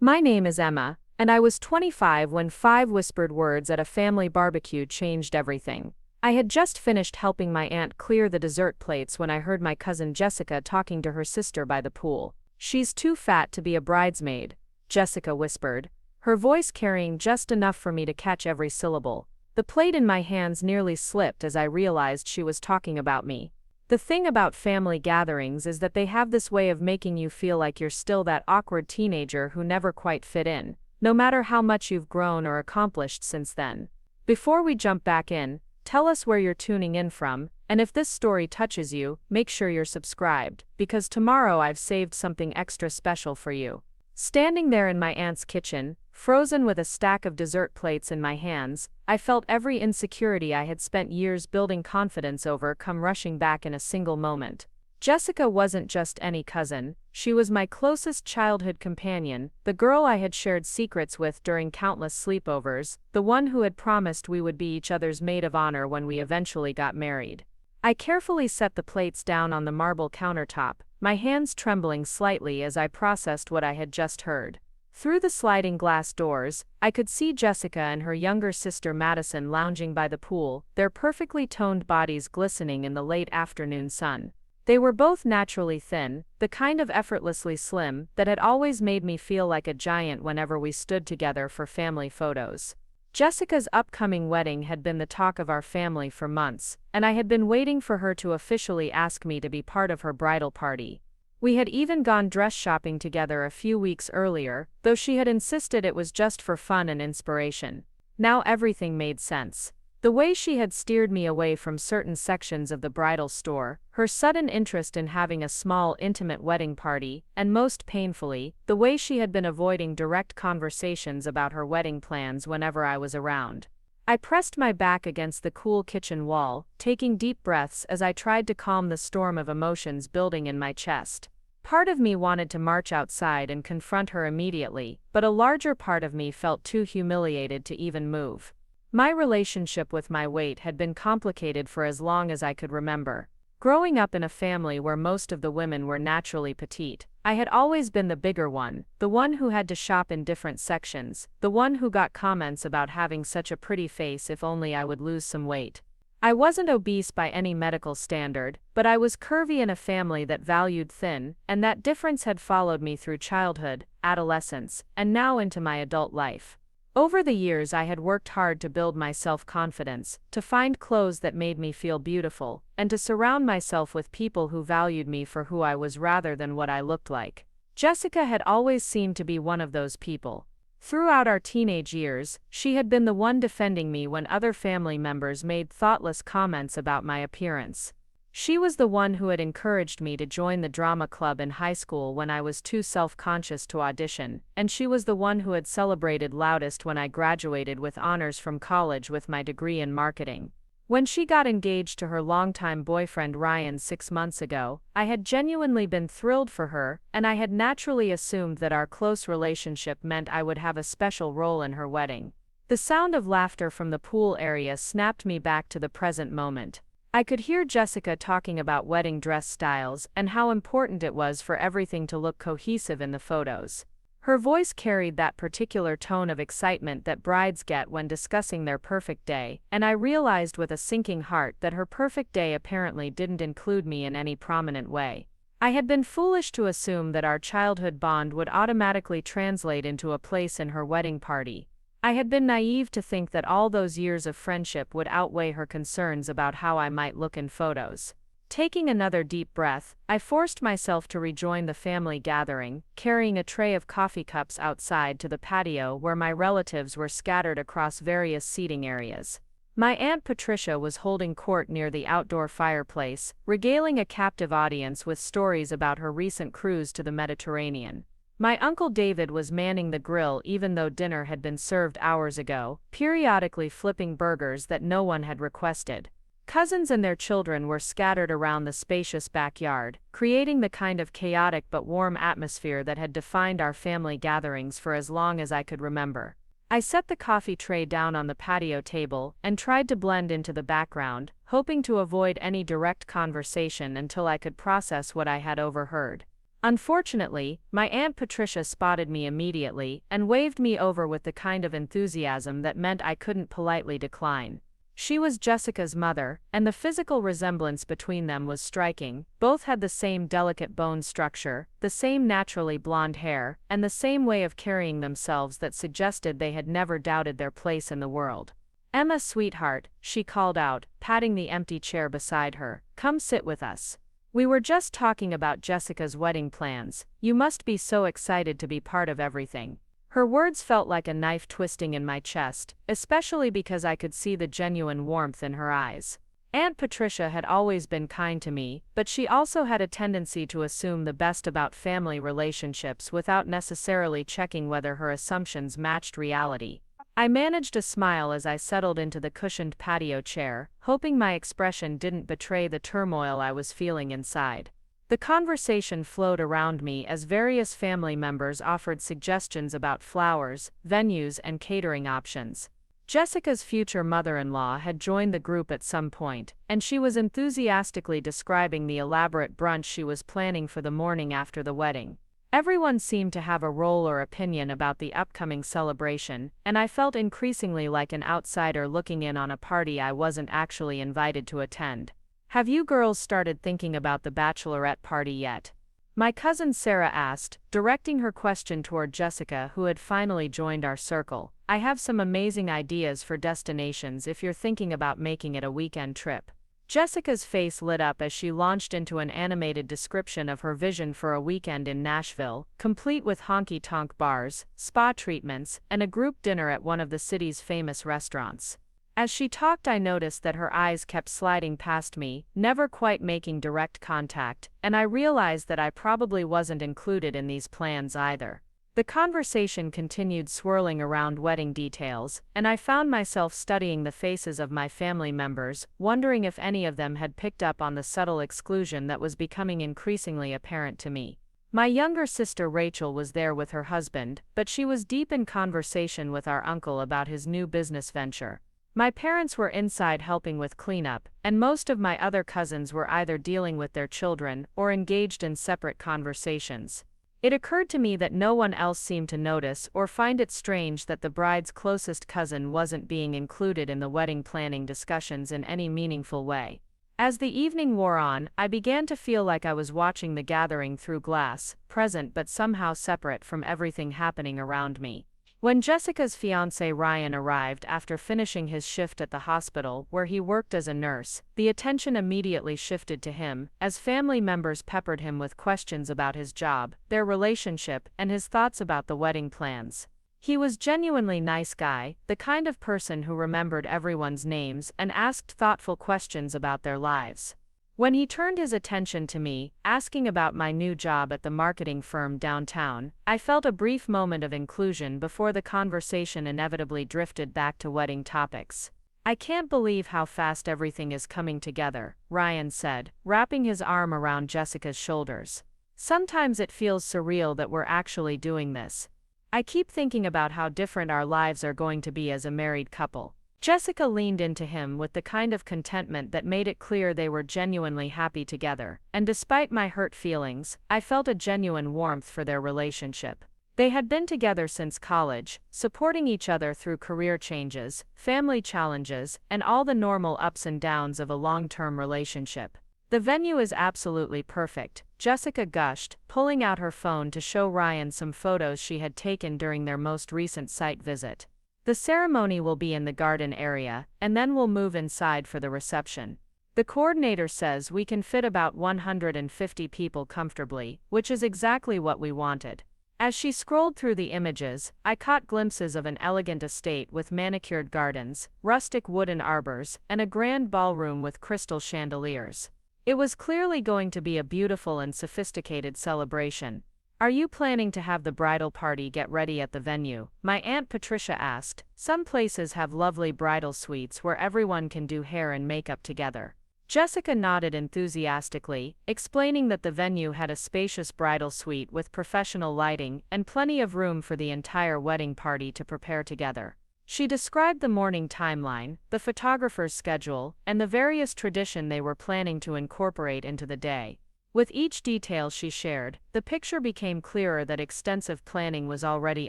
My name is Emma, and I was 25 when 5 whispered words at a family barbecue changed everything. I had just finished helping my aunt clear the dessert plates when I heard my cousin Jessica talking to her sister by the pool. "She's too fat to be a bridesmaid," Jessica whispered, her voice carrying just enough for me to catch every syllable. The plate in my hands nearly slipped as I realized she was talking about me. The thing about family gatherings is that they have this way of making you feel like you're still that awkward teenager who never quite fit in, no matter how much you've grown or accomplished since then. Before we jump back in, tell us where you're tuning in from, and if this story touches you, make sure you're subscribed, because tomorrow I've saved something extra special for you. Standing there in my aunt's kitchen, frozen with a stack of dessert plates in my hands, I felt every insecurity I had spent years building confidence over come rushing back in a single moment. Jessica wasn't just any cousin, she was my closest childhood companion, the girl I had shared secrets with during countless sleepovers, the one who had promised we would be each other's maid of honor when we eventually got married. I carefully set the plates down on the marble countertop, my hands trembling slightly as I processed what I had just heard. Through the sliding glass doors, I could see Jessica and her younger sister Madison lounging by the pool, their perfectly toned bodies glistening in the late afternoon sun. They were both naturally thin, the kind of effortlessly slim that had always made me feel like a giant whenever we stood together for family photos. Jessica's upcoming wedding had been the talk of our family for months, and I had been waiting for her to officially ask me to be part of her bridal party. We had even gone dress shopping together a few weeks earlier, though she had insisted it was just for fun and inspiration. Now everything made sense. The way she had steered me away from certain sections of the bridal store, her sudden interest in having a small, intimate wedding party, and most painfully, the way she had been avoiding direct conversations about her wedding plans whenever I was around. I pressed my back against the cool kitchen wall, taking deep breaths as I tried to calm the storm of emotions building in my chest. Part of me wanted to march outside and confront her immediately, but a larger part of me felt too humiliated to even move. My relationship with my weight had been complicated for as long as I could remember. Growing up in a family where most of the women were naturally petite, I had always been the bigger one, the one who had to shop in different sections, the one who got comments about having such a pretty face if only I would lose some weight. I wasn't obese by any medical standard, but I was curvy in a family that valued thin, and that difference had followed me through childhood, adolescence, and now into my adult life. Over the years I had worked hard to build my self-confidence, to find clothes that made me feel beautiful, and to surround myself with people who valued me for who I was rather than what I looked like. Jessica had always seemed to be one of those people. Throughout our teenage years, she had been the one defending me when other family members made thoughtless comments about my appearance. She was the one who had encouraged me to join the drama club in high school when I was too self-conscious to audition, and she was the one who had celebrated loudest when I graduated with honors from college with my degree in marketing. When she got engaged to her longtime boyfriend Ryan 6 months ago, I had genuinely been thrilled for her, and I had naturally assumed that our close relationship meant I would have a special role in her wedding. The sound of laughter from the pool area snapped me back to the present moment. I could hear Jessica talking about wedding dress styles and how important it was for everything to look cohesive in the photos. Her voice carried that particular tone of excitement that brides get when discussing their perfect day, and I realized with a sinking heart that her perfect day apparently didn't include me in any prominent way. I had been foolish to assume that our childhood bond would automatically translate into a place in her wedding party. I had been naive to think that all those years of friendship would outweigh her concerns about how I might look in photos. Taking another deep breath, I forced myself to rejoin the family gathering, carrying a tray of coffee cups outside to the patio where my relatives were scattered across various seating areas. My Aunt Patricia was holding court near the outdoor fireplace, regaling a captive audience with stories about her recent cruise to the Mediterranean. My Uncle David was manning the grill even though dinner had been served hours ago, periodically flipping burgers that no one had requested. Cousins and their children were scattered around the spacious backyard, creating the kind of chaotic but warm atmosphere that had defined our family gatherings for as long as I could remember. I set the coffee tray down on the patio table and tried to blend into the background, hoping to avoid any direct conversation until I could process what I had overheard. Unfortunately, my Aunt Patricia spotted me immediately and waved me over with the kind of enthusiasm that meant I couldn't politely decline. She was Jessica's mother, and the physical resemblance between them was striking. Both had the same delicate bone structure, the same naturally blonde hair, and the same way of carrying themselves that suggested they had never doubted their place in the world. "Emma, sweetheart," she called out, patting the empty chair beside her, "come sit with us. We were just talking about Jessica's wedding plans. You must be so excited to be part of everything." Her words felt like a knife twisting in my chest, especially because I could see the genuine warmth in her eyes. Aunt Patricia had always been kind to me, but she also had a tendency to assume the best about family relationships without necessarily checking whether her assumptions matched reality. I managed a smile as I settled into the cushioned patio chair, hoping my expression didn't betray the turmoil I was feeling inside. The conversation flowed around me as various family members offered suggestions about flowers, venues, and catering options. Jessica's future mother-in-law had joined the group at some point, and she was enthusiastically describing the elaborate brunch she was planning for the morning after the wedding. Everyone seemed to have a role or opinion about the upcoming celebration, and I felt increasingly like an outsider looking in on a party I wasn't actually invited to attend. "Have you girls started thinking about the bachelorette party yet?" My cousin Sarah asked, directing her question toward Jessica, who had finally joined our circle. "I have some amazing ideas for destinations if you're thinking about making it a weekend trip." Jessica's face lit up as she launched into an animated description of her vision for a weekend in Nashville, complete with honky-tonk bars, spa treatments, and a group dinner at one of the city's famous restaurants. As she talked, I noticed that her eyes kept sliding past me, never quite making direct contact, and I realized that I probably wasn't included in these plans either. The conversation continued swirling around wedding details, and I found myself studying the faces of my family members, wondering if any of them had picked up on the subtle exclusion that was becoming increasingly apparent to me. My younger sister Rachel was there with her husband, but she was deep in conversation with our uncle about his new business venture. My parents were inside helping with cleanup, and most of my other cousins were either dealing with their children or engaged in separate conversations. It occurred to me that no one else seemed to notice or find it strange that the bride's closest cousin wasn't being included in the wedding planning discussions in any meaningful way. As the evening wore on, I began to feel like I was watching the gathering through glass, present but somehow separate from everything happening around me. When Jessica's fiancé Ryan arrived after finishing his shift at the hospital where he worked as a nurse, the attention immediately shifted to him, as family members peppered him with questions about his job, their relationship, and his thoughts about the wedding plans. He was genuinely nice guy, the kind of person who remembered everyone's names and asked thoughtful questions about their lives. When he turned his attention to me, asking about my new job at the marketing firm downtown, I felt a brief moment of inclusion before the conversation inevitably drifted back to wedding topics. "I can't believe how fast everything is coming together," Ryan said, wrapping his arm around Jessica's shoulders. "Sometimes it feels surreal that we're actually doing this. I keep thinking about how different our lives are going to be as a married couple." Jessica leaned into him with the kind of contentment that made it clear they were genuinely happy together, and despite my hurt feelings, I felt a genuine warmth for their relationship. They had been together since college, supporting each other through career changes, family challenges, and all the normal ups and downs of a long-term relationship. "The venue is absolutely perfect," Jessica gushed, pulling out her phone to show Ryan some photos she had taken during their most recent site visit. "The ceremony will be in the garden area, and then we'll move inside for the reception. The coordinator says we can fit about 150 people comfortably, which is exactly what we wanted." As she scrolled through the images, I caught glimpses of an elegant estate with manicured gardens, rustic wooden arbors, and a grand ballroom with crystal chandeliers. It was clearly going to be a beautiful and sophisticated celebration. "Are you planning to have the bridal party get ready at the venue?" my Aunt Patricia asked. "Some places have lovely bridal suites where everyone can do hair and makeup together." Jessica nodded enthusiastically, explaining that the venue had a spacious bridal suite with professional lighting and plenty of room for the entire wedding party to prepare together. She described the morning timeline, the photographer's schedule, and the various traditions they were planning to incorporate into the day. With each detail she shared, the picture became clearer that extensive planning was already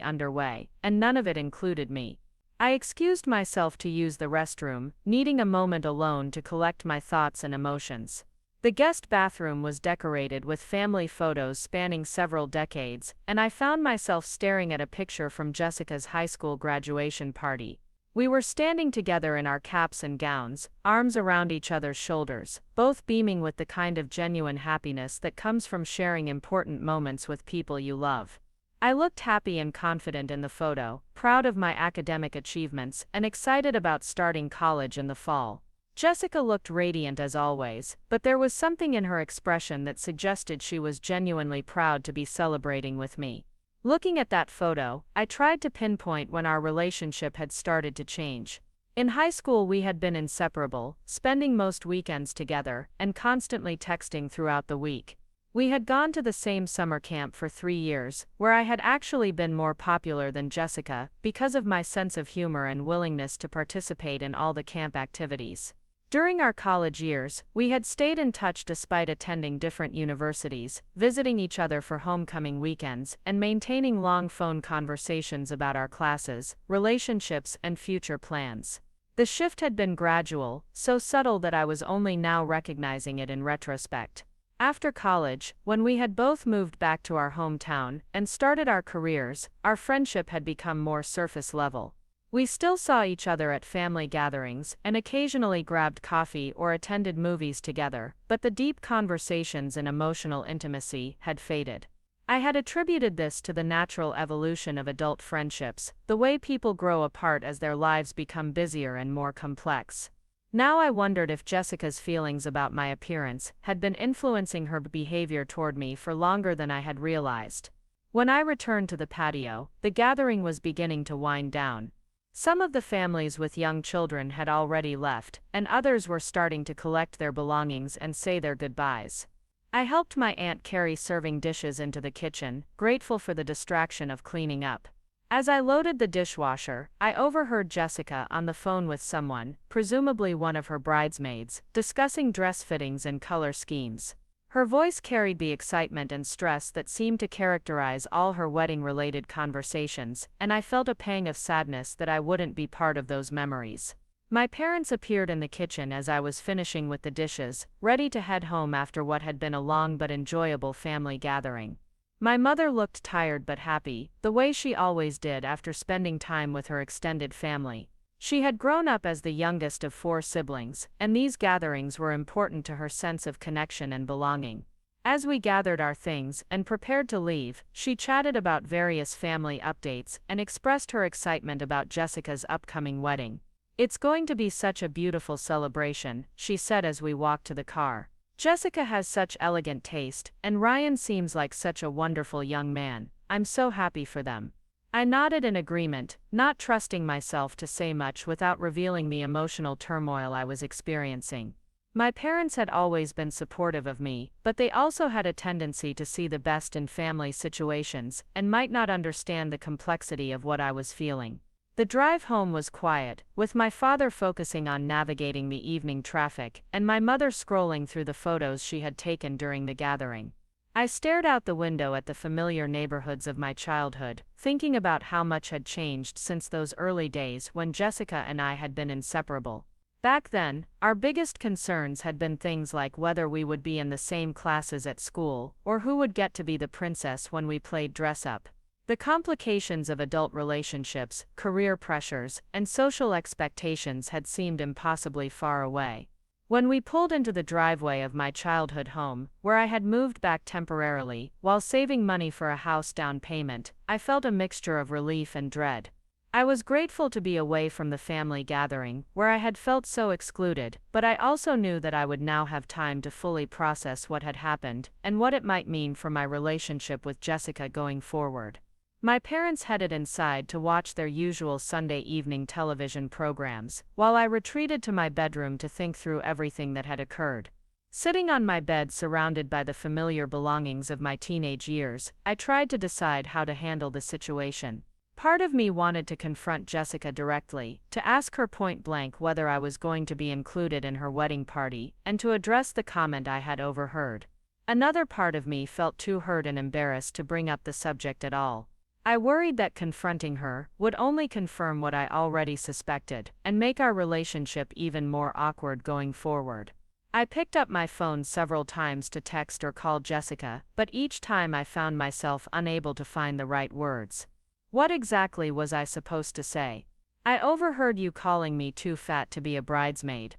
underway, and none of it included me. I excused myself to use the restroom, needing a moment alone to collect my thoughts and emotions. The guest bathroom was decorated with family photos spanning several decades, and I found myself staring at a picture from Jessica's high school graduation party. We were standing together in our caps and gowns, arms around each other's shoulders, both beaming with the kind of genuine happiness that comes from sharing important moments with people you love. I looked happy and confident in the photo, proud of my academic achievements and excited about starting college in the fall. Jessica looked radiant as always, but there was something in her expression that suggested she was genuinely proud to be celebrating with me. Looking at that photo, I tried to pinpoint when our relationship had started to change. In high school we had been inseparable, spending most weekends together, and constantly texting throughout the week. We had gone to the same summer camp for 3 years, where I had actually been more popular than Jessica, because of my sense of humor and willingness to participate in all the camp activities. During our college years, we had stayed in touch despite attending different universities, visiting each other for homecoming weekends, and maintaining long phone conversations about our classes, relationships, and future plans. The shift had been gradual, so subtle that I was only now recognizing it in retrospect. After college, when we had both moved back to our hometown and started our careers, our friendship had become more surface level. We still saw each other at family gatherings and occasionally grabbed coffee or attended movies together, but the deep conversations and emotional intimacy had faded. I had attributed this to the natural evolution of adult friendships, the way people grow apart as their lives become busier and more complex. Now I wondered if Jessica's feelings about my appearance had been influencing her behavior toward me for longer than I had realized. When I returned to the patio, the gathering was beginning to wind down. Some of the families with young children had already left, and others were starting to collect their belongings and say their goodbyes. I helped my aunt carry serving dishes into the kitchen, grateful for the distraction of cleaning up. As I loaded the dishwasher, I overheard Jessica on the phone with someone, presumably one of her bridesmaids, discussing dress fittings and color schemes. Her voice carried the excitement and stress that seemed to characterize all her wedding-related conversations, and I felt a pang of sadness that I wouldn't be part of those memories. My parents appeared in the kitchen as I was finishing with the dishes, ready to head home after what had been a long but enjoyable family gathering. My mother looked tired but happy, the way she always did after spending time with her extended family. She had grown up as the youngest of 4 siblings, and these gatherings were important to her sense of connection and belonging. As we gathered our things and prepared to leave, she chatted about various family updates and expressed her excitement about Jessica's upcoming wedding. "It's going to be such a beautiful celebration," she said as we walked to the car. "Jessica has such elegant taste, and Ryan seems like such a wonderful young man. I'm so happy for them." I nodded in agreement, not trusting myself to say much without revealing the emotional turmoil I was experiencing. My parents had always been supportive of me, but they also had a tendency to see the best in family situations and might not understand the complexity of what I was feeling. The drive home was quiet, with my father focusing on navigating the evening traffic and my mother scrolling through the photos she had taken during the gathering. I stared out the window at the familiar neighborhoods of my childhood, thinking about how much had changed since those early days when Jessica and I had been inseparable. Back then, our biggest concerns had been things like whether we would be in the same classes at school, or who would get to be the princess when we played dress-up. The complications of adult relationships, career pressures, and social expectations had seemed impossibly far away. When we pulled into the driveway of my childhood home, where I had moved back temporarily, while saving money for a house down payment, I felt a mixture of relief and dread. I was grateful to be away from the family gathering, where I had felt so excluded, but I also knew that I would now have time to fully process what had happened, and what it might mean for my relationship with Jessica going forward. My parents headed inside to watch their usual Sunday evening television programs, while I retreated to my bedroom to think through everything that had occurred. Sitting on my bed surrounded by the familiar belongings of my teenage years, I tried to decide how to handle the situation. Part of me wanted to confront Jessica directly, to ask her point blank whether I was going to be included in her wedding party, and to address the comment I had overheard. Another part of me felt too hurt and embarrassed to bring up the subject at all. I worried that confronting her would only confirm what I already suspected and make our relationship even more awkward going forward. I picked up my phone several times to text or call Jessica, but each time I found myself unable to find the right words. What exactly was I supposed to say? I overheard you calling me too fat to be a bridesmaid.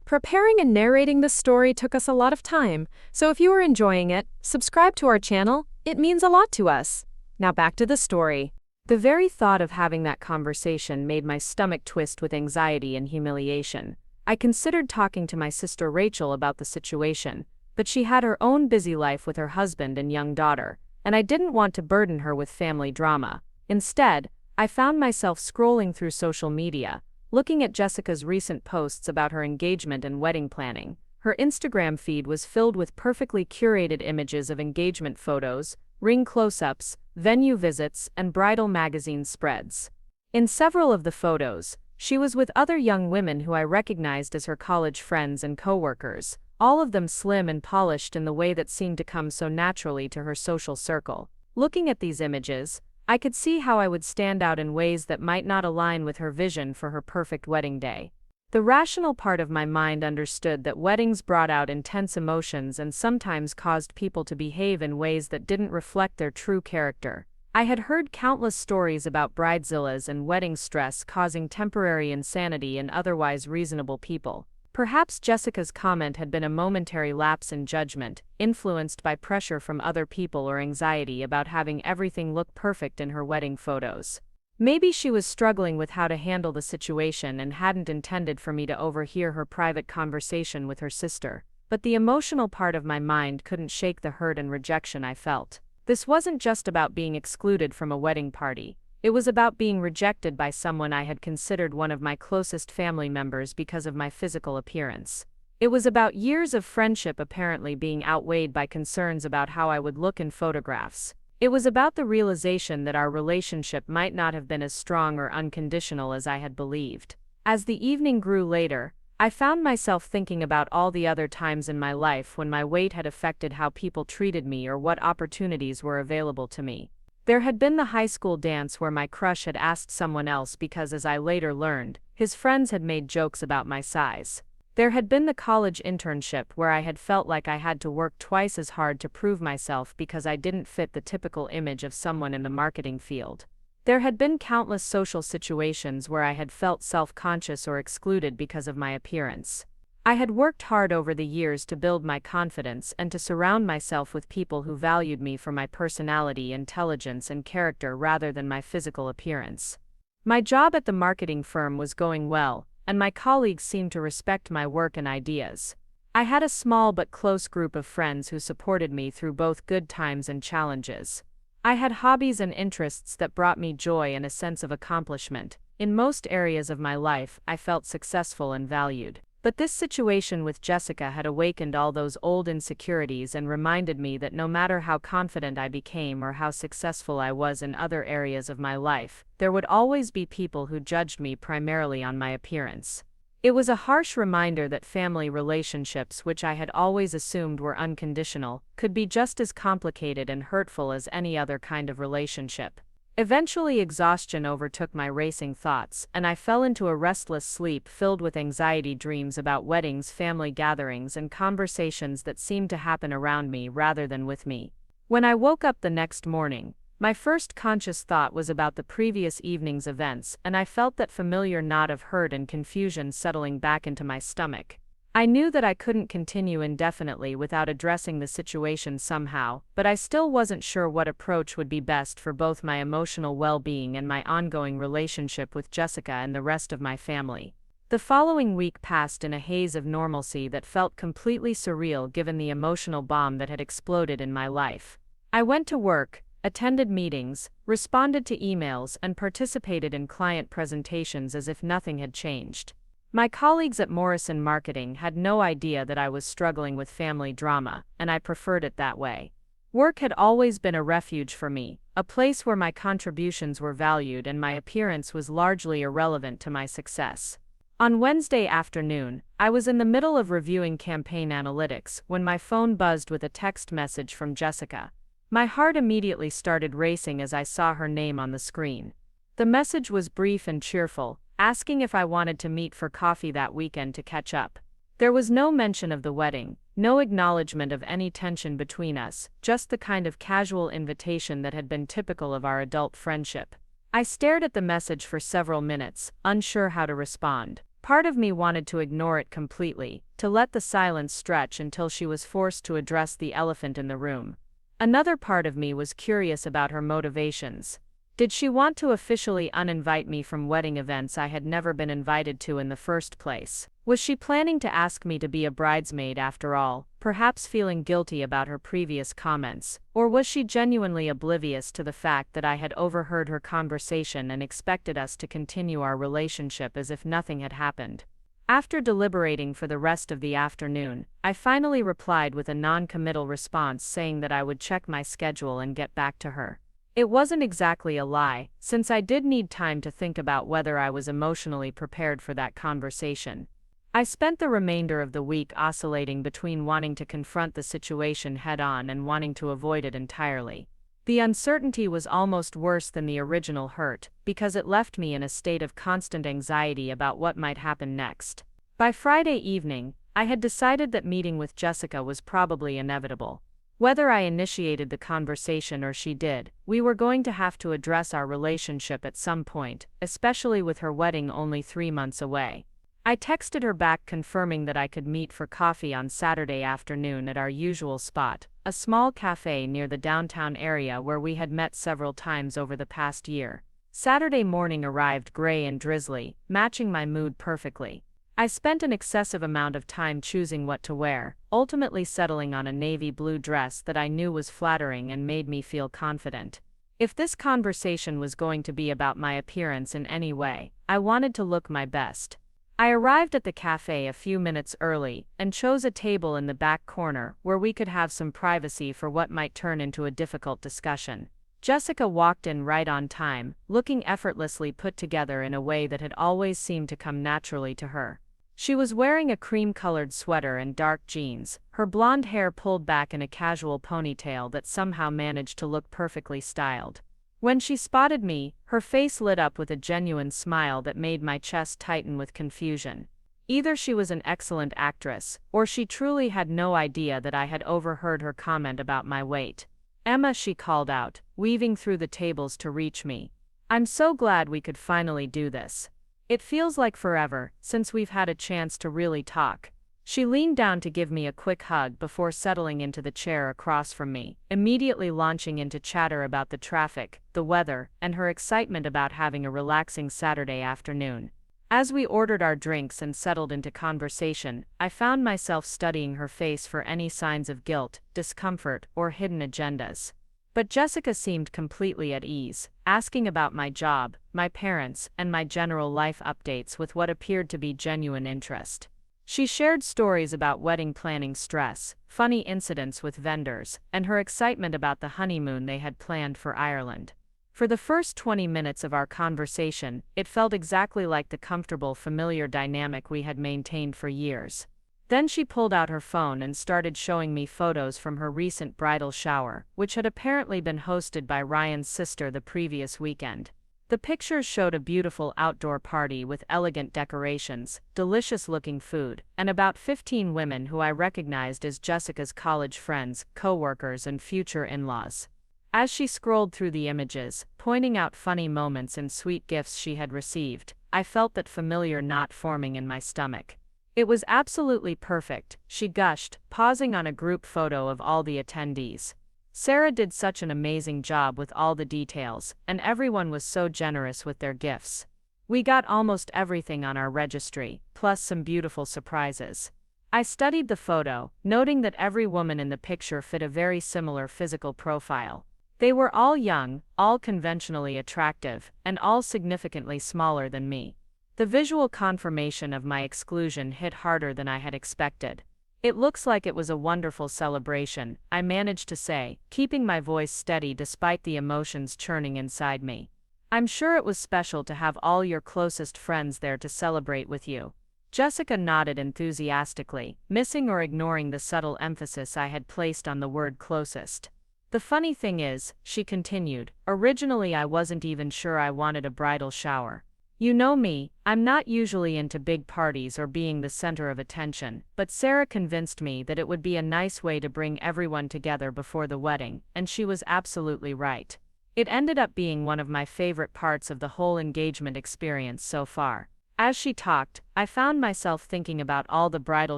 Preparing and narrating this story took us a lot of time, so if you are enjoying it, subscribe to our channel. It means a lot to us. Now back to the story. The very thought of having that conversation made my stomach twist with anxiety and humiliation. I considered talking to my sister Rachel about the situation, but she had her own busy life with her husband and young daughter, and I didn't want to burden her with family drama. Instead, I found myself scrolling through social media, looking at Jessica's recent posts about her engagement and wedding planning. Her Instagram feed was filled with perfectly curated images of engagement photos, ring close-ups, venue visits, and bridal magazine spreads. In several of the photos, she was with other young women who I recognized as her college friends and coworkers, all of them slim and polished in the way that seemed to come so naturally to her social circle. Looking at these images, I could see how I would stand out in ways that might not align with her vision for her perfect wedding day. The rational part of my mind understood that weddings brought out intense emotions and sometimes caused people to behave in ways that didn't reflect their true character. I had heard countless stories about bridezillas and wedding stress causing temporary insanity in otherwise reasonable people. Perhaps Jessica's comment had been a momentary lapse in judgment, influenced by pressure from other people or anxiety about having everything look perfect in her wedding photos. Maybe she was struggling with how to handle the situation and hadn't intended for me to overhear her private conversation with her sister, but the emotional part of my mind couldn't shake the hurt and rejection I felt. This wasn't just about being excluded from a wedding party. It was about being rejected by someone I had considered one of my closest family members because of my physical appearance. It was about years of friendship apparently being outweighed by concerns about how I would look in photographs. It was about the realization that our relationship might not have been as strong or unconditional as I had believed. As the evening grew later, I found myself thinking about all the other times in my life when my weight had affected how people treated me or what opportunities were available to me. There had been the high school dance where my crush had asked someone else because, as I later learned, his friends had made jokes about my size. There had been the college internship where I had felt like I had to work twice as hard to prove myself because I didn't fit the typical image of someone in the marketing field. There had been countless social situations where I had felt self-conscious or excluded because of my appearance. I had worked hard over the years to build my confidence and to surround myself with people who valued me for my personality, intelligence, and character rather than my physical appearance. My job at the marketing firm was going well, and my colleagues seemed to respect my work and ideas. I had a small but close group of friends who supported me through both good times and challenges. I had hobbies and interests that brought me joy and a sense of accomplishment. In most areas of my life, I felt successful and valued. But this situation with Jessica had awakened all those old insecurities and reminded me that no matter how confident I became or how successful I was in other areas of my life, there would always be people who judged me primarily on my appearance. It was a harsh reminder that family relationships, which I had always assumed were unconditional, could be just as complicated and hurtful as any other kind of relationship. Eventually, exhaustion overtook my racing thoughts, and I fell into a restless sleep filled with anxiety dreams about weddings, family gatherings, and conversations that seemed to happen around me rather than with me. When I woke up the next morning, my first conscious thought was about the previous evening's events, and I felt that familiar knot of hurt and confusion settling back into my stomach. I knew that I couldn't continue indefinitely without addressing the situation somehow, but I still wasn't sure what approach would be best for both my emotional well-being and my ongoing relationship with Jessica and the rest of my family. The following week passed in a haze of normalcy that felt completely surreal given the emotional bomb that had exploded in my life. I went to work, attended meetings, responded to emails, and participated in client presentations as if nothing had changed. My colleagues at Morrison Marketing had no idea that I was struggling with family drama, and I preferred it that way. Work had always been a refuge for me, a place where my contributions were valued and my appearance was largely irrelevant to my success. On Wednesday afternoon, I was in the middle of reviewing campaign analytics when my phone buzzed with a text message from Jessica. My heart immediately started racing as I saw her name on the screen. The message was brief and cheerful, asking if I wanted to meet for coffee that weekend to catch up. There was no mention of the wedding, no acknowledgement of any tension between us, just the kind of casual invitation that had been typical of our adult friendship. I stared at the message for several minutes, unsure how to respond. Part of me wanted to ignore it completely, to let the silence stretch until she was forced to address the elephant in the room. Another part of me was curious about her motivations. Did she want to officially uninvite me from wedding events I had never been invited to in the first place? Was she planning to ask me to be a bridesmaid after all, perhaps feeling guilty about her previous comments? Or was she genuinely oblivious to the fact that I had overheard her conversation and expected us to continue our relationship as if nothing had happened? After deliberating for the rest of the afternoon, I finally replied with a non-committal response saying that I would check my schedule and get back to her. It wasn't exactly a lie, since I did need time to think about whether I was emotionally prepared for that conversation. I spent the remainder of the week oscillating between wanting to confront the situation head-on and wanting to avoid it entirely. The uncertainty was almost worse than the original hurt, because it left me in a state of constant anxiety about what might happen next. By Friday evening, I had decided that meeting with Jessica was probably inevitable. Whether I initiated the conversation or she did, we were going to have to address our relationship at some point, especially with her wedding only 3 months away. I texted her back confirming that I could meet for coffee on Saturday afternoon at our usual spot, a small cafe near the downtown area where we had met several times over the past year. Saturday morning arrived gray and drizzly, matching my mood perfectly. I spent an excessive amount of time choosing what to wear, ultimately settling on a navy blue dress that I knew was flattering and made me feel confident. If this conversation was going to be about my appearance in any way, I wanted to look my best. I arrived at the cafe a few minutes early and chose a table in the back corner where we could have some privacy for what might turn into a difficult discussion. Jessica walked in right on time, looking effortlessly put together in a way that had always seemed to come naturally to her. She was wearing a cream-colored sweater and dark jeans, her blonde hair pulled back in a casual ponytail that somehow managed to look perfectly styled. When she spotted me, her face lit up with a genuine smile that made my chest tighten with confusion. Either she was an excellent actress, or she truly had no idea that I had overheard her comment about my weight. "Emma," she called out, weaving through the tables to reach me. "I'm so glad we could finally do this. It feels like forever since we've had a chance to really talk." She leaned down to give me a quick hug before settling into the chair across from me, immediately launching into chatter about the traffic, the weather, and her excitement about having a relaxing Saturday afternoon. As we ordered our drinks and settled into conversation, I found myself studying her face for any signs of guilt, discomfort, or hidden agendas. But Jessica seemed completely at ease, asking about my job, my parents, and my general life updates with what appeared to be genuine interest. She shared stories about wedding planning stress, funny incidents with vendors, and her excitement about the honeymoon they had planned for Ireland. For the first 20 minutes of our conversation, it felt exactly like the comfortable, familiar dynamic we had maintained for years. Then she pulled out her phone and started showing me photos from her recent bridal shower, which had apparently been hosted by Ryan's sister the previous weekend. The pictures showed a beautiful outdoor party with elegant decorations, delicious-looking food, and about 15 women who I recognized as Jessica's college friends, co-workers, and future in-laws. As she scrolled through the images, pointing out funny moments and sweet gifts she had received, I felt that familiar knot forming in my stomach. "It was absolutely perfect," she gushed, pausing on a group photo of all the attendees. "Sarah did such an amazing job with all the details, and everyone was so generous with their gifts. We got almost everything on our registry, plus some beautiful surprises." I studied the photo, noting that every woman in the picture fit a very similar physical profile. They were all young, all conventionally attractive, and all significantly smaller than me. The visual confirmation of my exclusion hit harder than I had expected. "It looks like it was a wonderful celebration," I managed to say, keeping my voice steady despite the emotions churning inside me. I'm sure it was special to have all your closest friends there to celebrate with you. Jessica nodded enthusiastically, missing or ignoring the subtle emphasis I had placed on the word closest. The funny thing is, she continued, originally I wasn't even sure I wanted a bridal shower. You know me, I'm not usually into big parties or being the center of attention, but Sarah convinced me that it would be a nice way to bring everyone together before the wedding, and she was absolutely right. It ended up being one of my favorite parts of the whole engagement experience so far. As she talked, I found myself thinking about all the bridal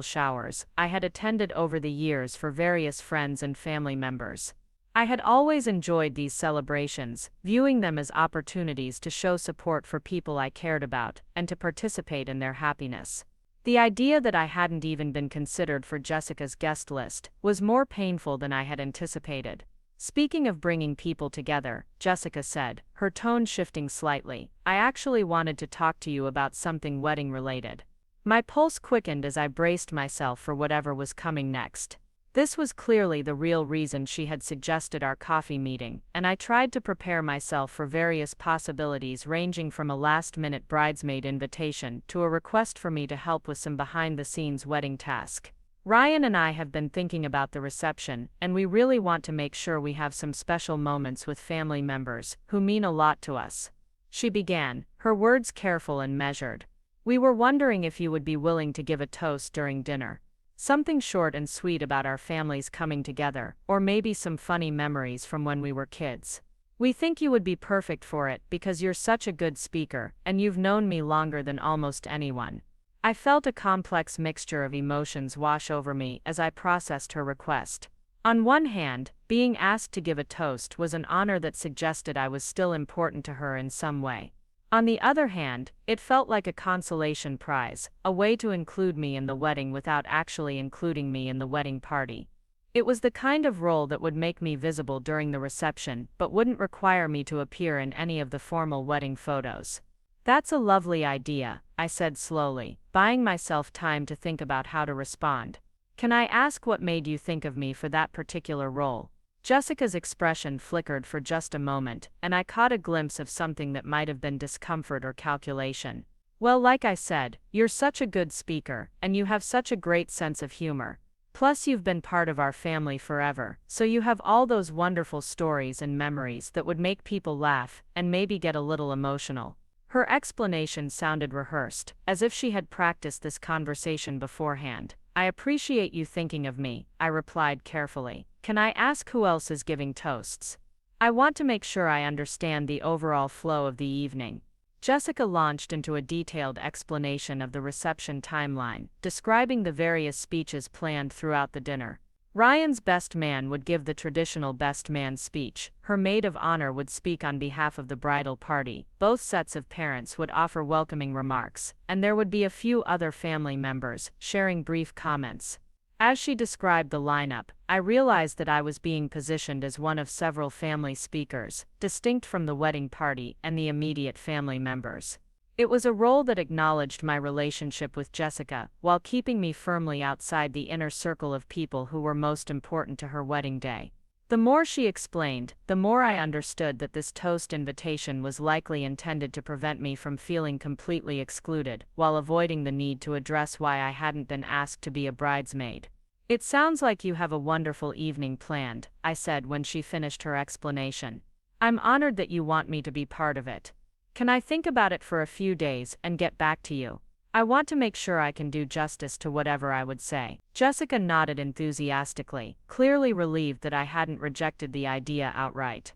showers I had attended over the years for various friends and family members. I had always enjoyed these celebrations, viewing them as opportunities to show support for people I cared about and to participate in their happiness. The idea that I hadn't even been considered for Jessica's guest list was more painful than I had anticipated. Speaking of bringing people together, Jessica said, her tone shifting slightly, I actually wanted to talk to you about something wedding-related. My pulse quickened as I braced myself for whatever was coming next. This was clearly the real reason she had suggested our coffee meeting, and I tried to prepare myself for various possibilities ranging from a last-minute bridesmaid invitation to a request for me to help with some behind-the-scenes wedding task. Ryan and I have been thinking about the reception, and we really want to make sure we have some special moments with family members who mean a lot to us. She began, her words careful and measured. We were wondering if you would be willing to give a toast during dinner. Something short and sweet about our families coming together, or maybe some funny memories from when we were kids. We think you would be perfect for it because you're such a good speaker, and you've known me longer than almost anyone. I felt a complex mixture of emotions wash over me as I processed her request. On one hand, being asked to give a toast was an honor that suggested I was still important to her in some way. On the other hand, it felt like a consolation prize, a way to include me in the wedding without actually including me in the wedding party. It was the kind of role that would make me visible during the reception but wouldn't require me to appear in any of the formal wedding photos. That's a lovely idea, I said slowly, buying myself time to think about how to respond. Can I ask what made you think of me for that particular role? Jessica's expression flickered for just a moment, and I caught a glimpse of something that might have been discomfort or calculation. Well, like I said, you're such a good speaker, and you have such a great sense of humor. Plus you've been part of our family forever, so you have all those wonderful stories and memories that would make people laugh, and maybe get a little emotional. Her explanation sounded rehearsed, as if she had practiced this conversation beforehand. I appreciate you thinking of me, I replied carefully. Can I ask who else is giving toasts? I want to make sure I understand the overall flow of the evening. Jessica launched into a detailed explanation of the reception timeline, describing the various speeches planned throughout the dinner. Ryan's best man would give the traditional best man speech, her maid of honor would speak on behalf of the bridal party, both sets of parents would offer welcoming remarks, and there would be a few other family members, sharing brief comments. As she described the lineup, I realized that I was being positioned as one of several family speakers, distinct from the wedding party and the immediate family members. It was a role that acknowledged my relationship with Jessica, while keeping me firmly outside the inner circle of people who were most important to her wedding day. The more she explained, the more I understood that this toast invitation was likely intended to prevent me from feeling completely excluded, while avoiding the need to address why I hadn't been asked to be a bridesmaid. It sounds like you have a wonderful evening planned, I said when she finished her explanation. I'm honored that you want me to be part of it. Can I think about it for a few days and get back to you? I want to make sure I can do justice to whatever I would say. Jessica nodded enthusiastically, clearly relieved that I hadn't rejected the idea outright.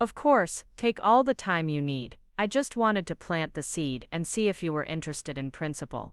Of course, take all the time you need. I just wanted to plant the seed and see if you were interested in principle.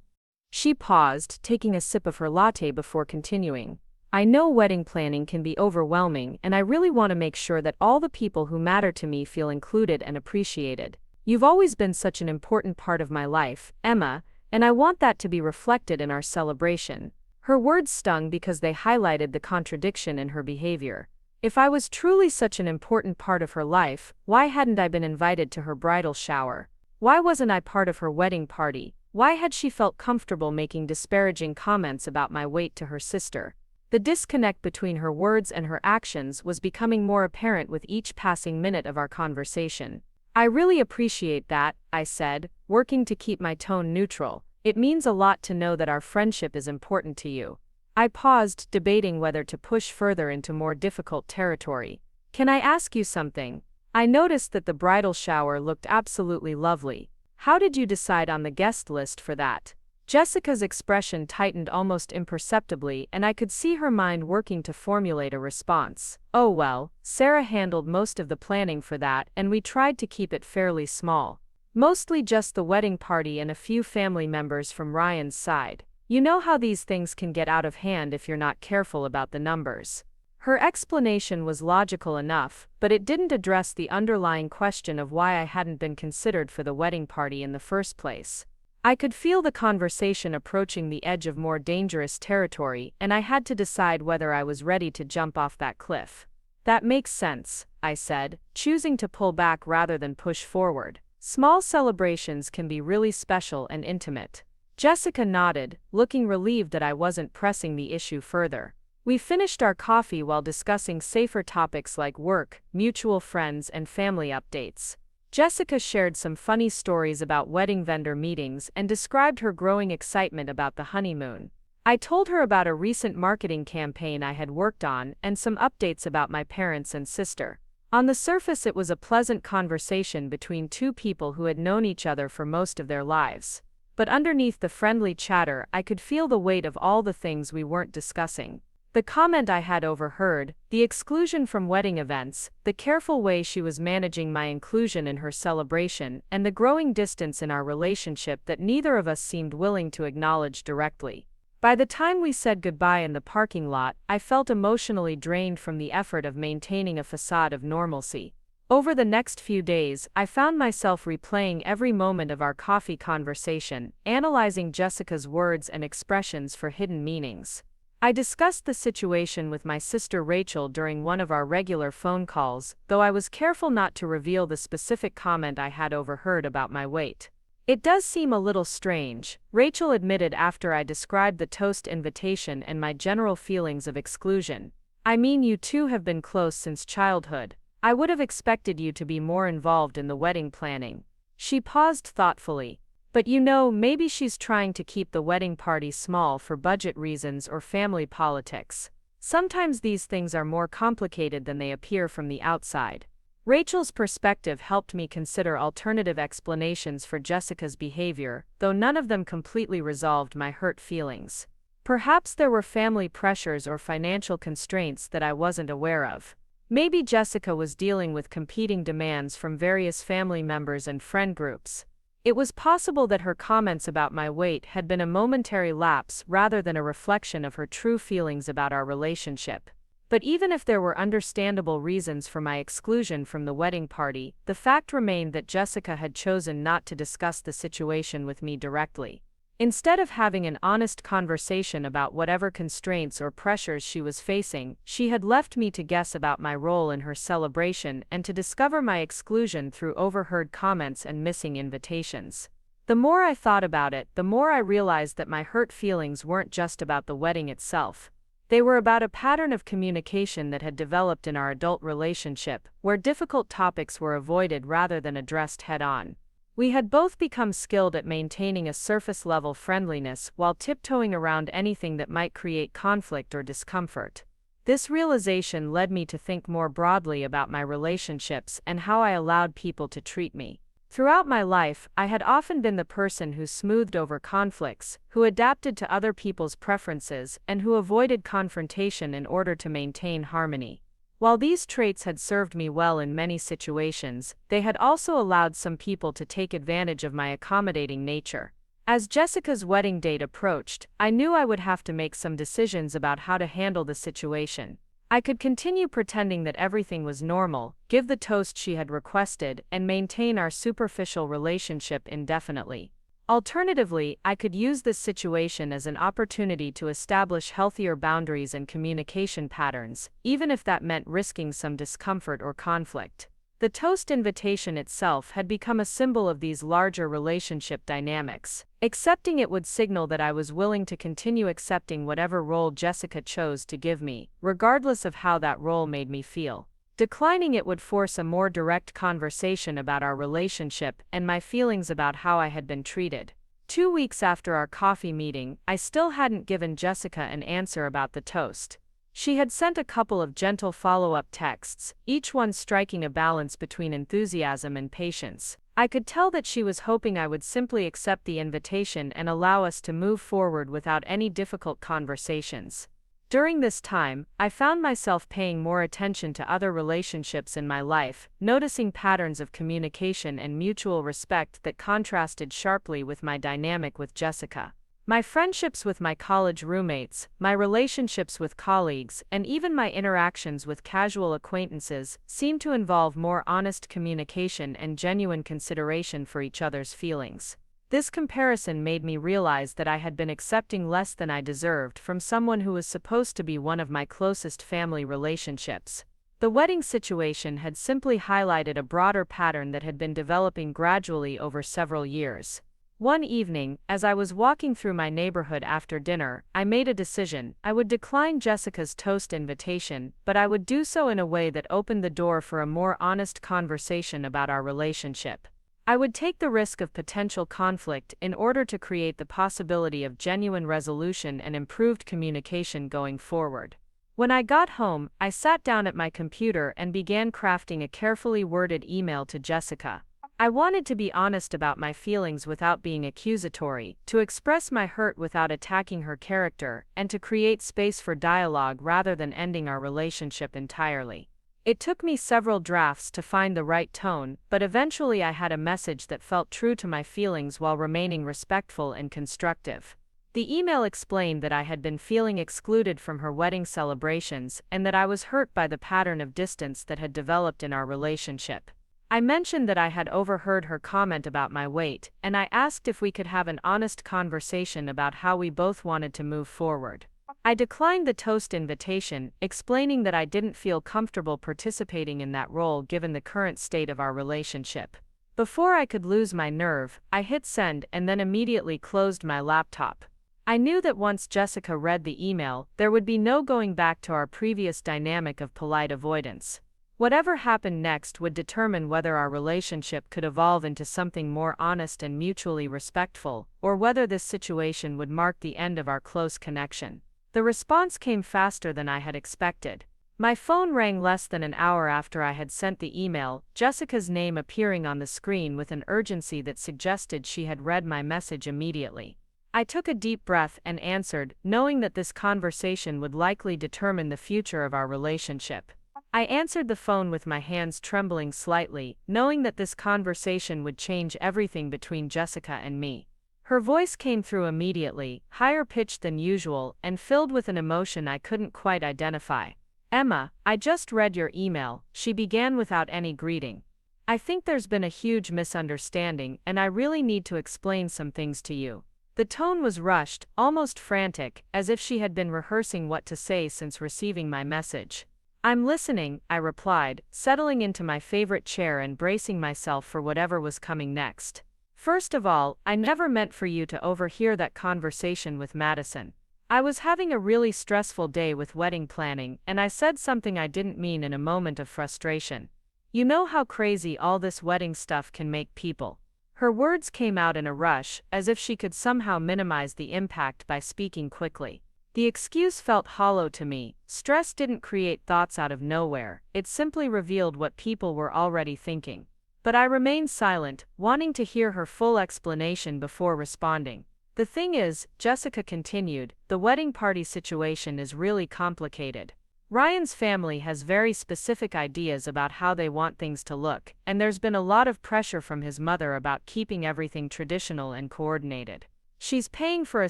She paused, taking a sip of her latte before continuing. I know wedding planning can be overwhelming, and I really want to make sure that all the people who matter to me feel included and appreciated. You've always been such an important part of my life, Emma, and I want that to be reflected in our celebration. Her words stung because they highlighted the contradiction in her behavior. If I was truly such an important part of her life, why hadn't I been invited to her bridal shower? Why wasn't I part of her wedding party? Why had she felt comfortable making disparaging comments about my weight to her sister? The disconnect between her words and her actions was becoming more apparent with each passing minute of our conversation. I really appreciate that, I said, working to keep my tone neutral. It means a lot to know that our friendship is important to you. I paused, debating whether to push further into more difficult territory. Can I ask you something? I noticed that the bridal shower looked absolutely lovely. How did you decide on the guest list for that? Jessica's expression tightened almost imperceptibly, and I could see her mind working to formulate a response. Oh well, Sarah handled most of the planning for that, and we tried to keep it fairly small. Mostly just the wedding party and a few family members from Ryan's side. You know how these things can get out of hand if you're not careful about the numbers. Her explanation was logical enough, but it didn't address the underlying question of why I hadn't been considered for the wedding party in the first place. I could feel the conversation approaching the edge of more dangerous territory, and I had to decide whether I was ready to jump off that cliff. That makes sense, I said, choosing to pull back rather than push forward. Small celebrations can be really special and intimate. Jessica nodded, looking relieved that I wasn't pressing the issue further. We finished our coffee while discussing safer topics like work, mutual friends, and family updates. Jessica shared some funny stories about wedding vendor meetings and described her growing excitement about the honeymoon. I told her about a recent marketing campaign I had worked on and some updates about my parents and sister. On the surface, it was a pleasant conversation between two people who had known each other for most of their lives. But underneath the friendly chatter, I could feel the weight of all the things we weren't discussing. The comment I had overheard, the exclusion from wedding events, the careful way she was managing my inclusion in her celebration, and the growing distance in our relationship that neither of us seemed willing to acknowledge directly. By the time we said goodbye in the parking lot, I felt emotionally drained from the effort of maintaining a facade of normalcy. Over the next few days, I found myself replaying every moment of our coffee conversation, analyzing Jessica's words and expressions for hidden meanings. I discussed the situation with my sister Rachel during one of our regular phone calls, though I was careful not to reveal the specific comment I had overheard about my weight. It does seem a little strange, Rachel admitted after I described the toast invitation and my general feelings of exclusion. I mean, you two have been close since childhood. I would have expected you to be more involved in the wedding planning. She paused thoughtfully. But you know, maybe she's trying to keep the wedding party small for budget reasons or family politics. Sometimes these things are more complicated than they appear from the outside. Rachel's perspective helped me consider alternative explanations for Jessica's behavior, though none of them completely resolved my hurt feelings. Perhaps there were family pressures or financial constraints that I wasn't aware of. Maybe Jessica was dealing with competing demands from various family members and friend groups. It was possible that her comments about my weight had been a momentary lapse rather than a reflection of her true feelings about our relationship. But even if there were understandable reasons for my exclusion from the wedding party, the fact remained that Jessica had chosen not to discuss the situation with me directly. Instead of having an honest conversation about whatever constraints or pressures she was facing, she had left me to guess about my role in her celebration and to discover my exclusion through overheard comments and missing invitations. The more I thought about it, the more I realized that my hurt feelings weren't just about the wedding itself. They were about a pattern of communication that had developed in our adult relationship, where difficult topics were avoided rather than addressed head-on. We had both become skilled at maintaining a surface-level friendliness while tiptoeing around anything that might create conflict or discomfort. This realization led me to think more broadly about my relationships and how I allowed people to treat me. Throughout my life, I had often been the person who smoothed over conflicts, who adapted to other people's preferences, and who avoided confrontation in order to maintain harmony. While these traits had served me well in many situations, they had also allowed some people to take advantage of my accommodating nature. As Jessica's wedding date approached, I knew I would have to make some decisions about how to handle the situation. I could continue pretending that everything was normal, give the toast she had requested, and maintain our superficial relationship indefinitely. Alternatively, I could use this situation as an opportunity to establish healthier boundaries and communication patterns, even if that meant risking some discomfort or conflict. The toast invitation itself had become a symbol of these larger relationship dynamics. Accepting it would signal that I was willing to continue accepting whatever role Jessica chose to give me, regardless of how that role made me feel. Declining it would force a more direct conversation about our relationship and my feelings about how I had been treated. 2 weeks after our coffee meeting, I still hadn't given Jessica an answer about the toast. She had sent a couple of gentle follow-up texts, each one striking a balance between enthusiasm and patience. I could tell that she was hoping I would simply accept the invitation and allow us to move forward without any difficult conversations. During this time, I found myself paying more attention to other relationships in my life, noticing patterns of communication and mutual respect that contrasted sharply with my dynamic with Jessica. My friendships with my college roommates, my relationships with colleagues, and even my interactions with casual acquaintances seemed to involve more honest communication and genuine consideration for each other's feelings. This comparison made me realize that I had been accepting less than I deserved from someone who was supposed to be one of my closest family relationships. The wedding situation had simply highlighted a broader pattern that had been developing gradually over several years. One evening, as I was walking through my neighborhood after dinner, I made a decision. I would decline Jessica's toast invitation, but I would do so in a way that opened the door for a more honest conversation about our relationship. I would take the risk of potential conflict in order to create the possibility of genuine resolution and improved communication going forward. When I got home, I sat down at my computer and began crafting a carefully worded email to Jessica. I wanted to be honest about my feelings without being accusatory, to express my hurt without attacking her character, and to create space for dialogue rather than ending our relationship entirely. It took me several drafts to find the right tone, but eventually I had a message that felt true to my feelings while remaining respectful and constructive. The email explained that I had been feeling excluded from her wedding celebrations and that I was hurt by the pattern of distance that had developed in our relationship. I mentioned that I had overheard her comment about my weight, and I asked if we could have an honest conversation about how we both wanted to move forward. I declined the toast invitation, explaining that I didn't feel comfortable participating in that role given the current state of our relationship. Before I could lose my nerve, I hit send and then immediately closed my laptop. I knew that once Jessica read the email, there would be no going back to our previous dynamic of polite avoidance. Whatever happened next would determine whether our relationship could evolve into something more honest and mutually respectful, or whether this situation would mark the end of our close connection. The response came faster than I had expected. My phone rang less than an hour after I had sent the email, Jessica's name appearing on the screen with an urgency that suggested she had read my message immediately. I took a deep breath and answered, knowing that this conversation would likely determine the future of our relationship. I answered the phone with my hands trembling slightly, knowing that this conversation would change everything between Jessica and me. Her voice came through immediately, higher pitched than usual, and filled with an emotion I couldn't quite identify. "Emma, I just read your email," she began without any greeting. "I think there's been a huge misunderstanding, and I really need to explain some things to you." The tone was rushed, almost frantic, as if she had been rehearsing what to say since receiving my message. "I'm listening," I replied, settling into my favorite chair and bracing myself for whatever was coming next. "First of all, I never meant for you to overhear that conversation with Madison. I was having a really stressful day with wedding planning, and I said something I didn't mean in a moment of frustration. You know how crazy all this wedding stuff can make people." Her words came out in a rush, as if she could somehow minimize the impact by speaking quickly. The excuse felt hollow to me. Stress didn't create thoughts out of nowhere, it simply revealed what people were already thinking. But I remained silent, wanting to hear her full explanation before responding. "The thing is," Jessica continued, "the wedding party situation is really complicated. Ryan's family has very specific ideas about how they want things to look, and there's been a lot of pressure from his mother about keeping everything traditional and coordinated. She's paying for a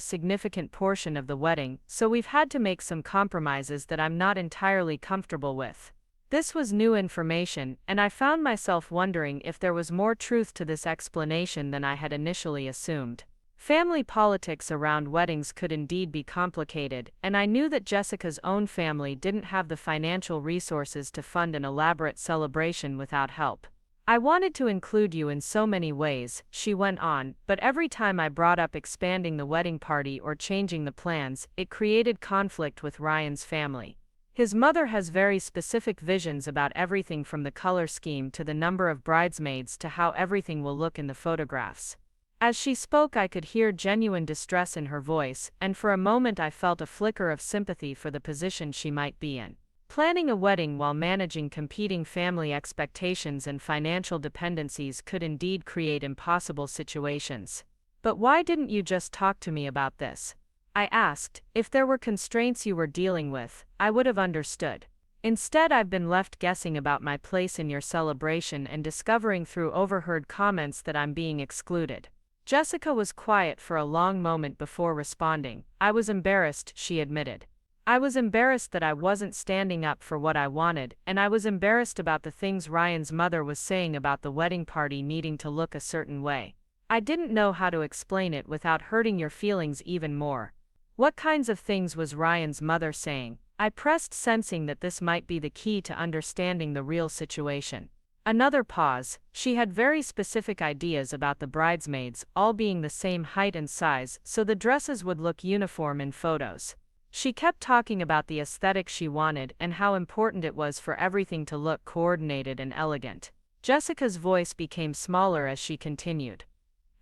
significant portion of the wedding, so we've had to make some compromises that I'm not entirely comfortable with." This was new information, and I found myself wondering if there was more truth to this explanation than I had initially assumed. Family politics around weddings could indeed be complicated, and I knew that Jessica's own family didn't have the financial resources to fund an elaborate celebration without help. "I wanted to include you in so many ways," she went on, "but every time I brought up expanding the wedding party or changing the plans, it created conflict with Ryan's family. His mother has very specific visions about everything from the color scheme to the number of bridesmaids to how everything will look in the photographs. As she spoke, I could hear genuine distress in her voice, and for a moment I felt a flicker of sympathy for the position she might be in. Planning a wedding while managing competing family expectations and financial dependencies could indeed create impossible situations. But why didn't you just talk to me about this? I asked. If there were constraints you were dealing with, I would have understood. Instead, I've been left guessing about my place in your celebration and discovering through overheard comments that I'm being excluded. Jessica was quiet for a long moment before responding. I was embarrassed, she admitted. I was embarrassed that I wasn't standing up for what I wanted, and I was embarrassed about the things Ryan's mother was saying about the wedding party needing to look a certain way. I didn't know how to explain it without hurting your feelings even more. What kinds of things was Ryan's mother saying? I pressed, sensing that this might be the key to understanding the real situation. Another pause. She had very specific ideas about the bridesmaids, all being the same height and size, so the dresses would look uniform in photos. She kept talking about the aesthetic she wanted and how important it was for everything to look coordinated and elegant. Jessica's voice became smaller as she continued.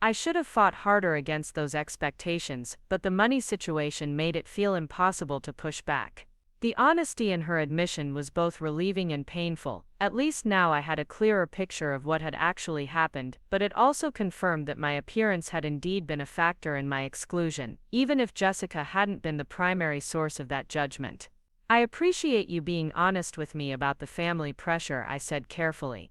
I should have fought harder against those expectations, but the money situation made it feel impossible to push back. The honesty in her admission was both relieving and painful. At least now I had a clearer picture of what had actually happened, but it also confirmed that my appearance had indeed been a factor in my exclusion, even if Jessica hadn't been the primary source of that judgment. I appreciate you being honest with me about the family pressure, I said carefully.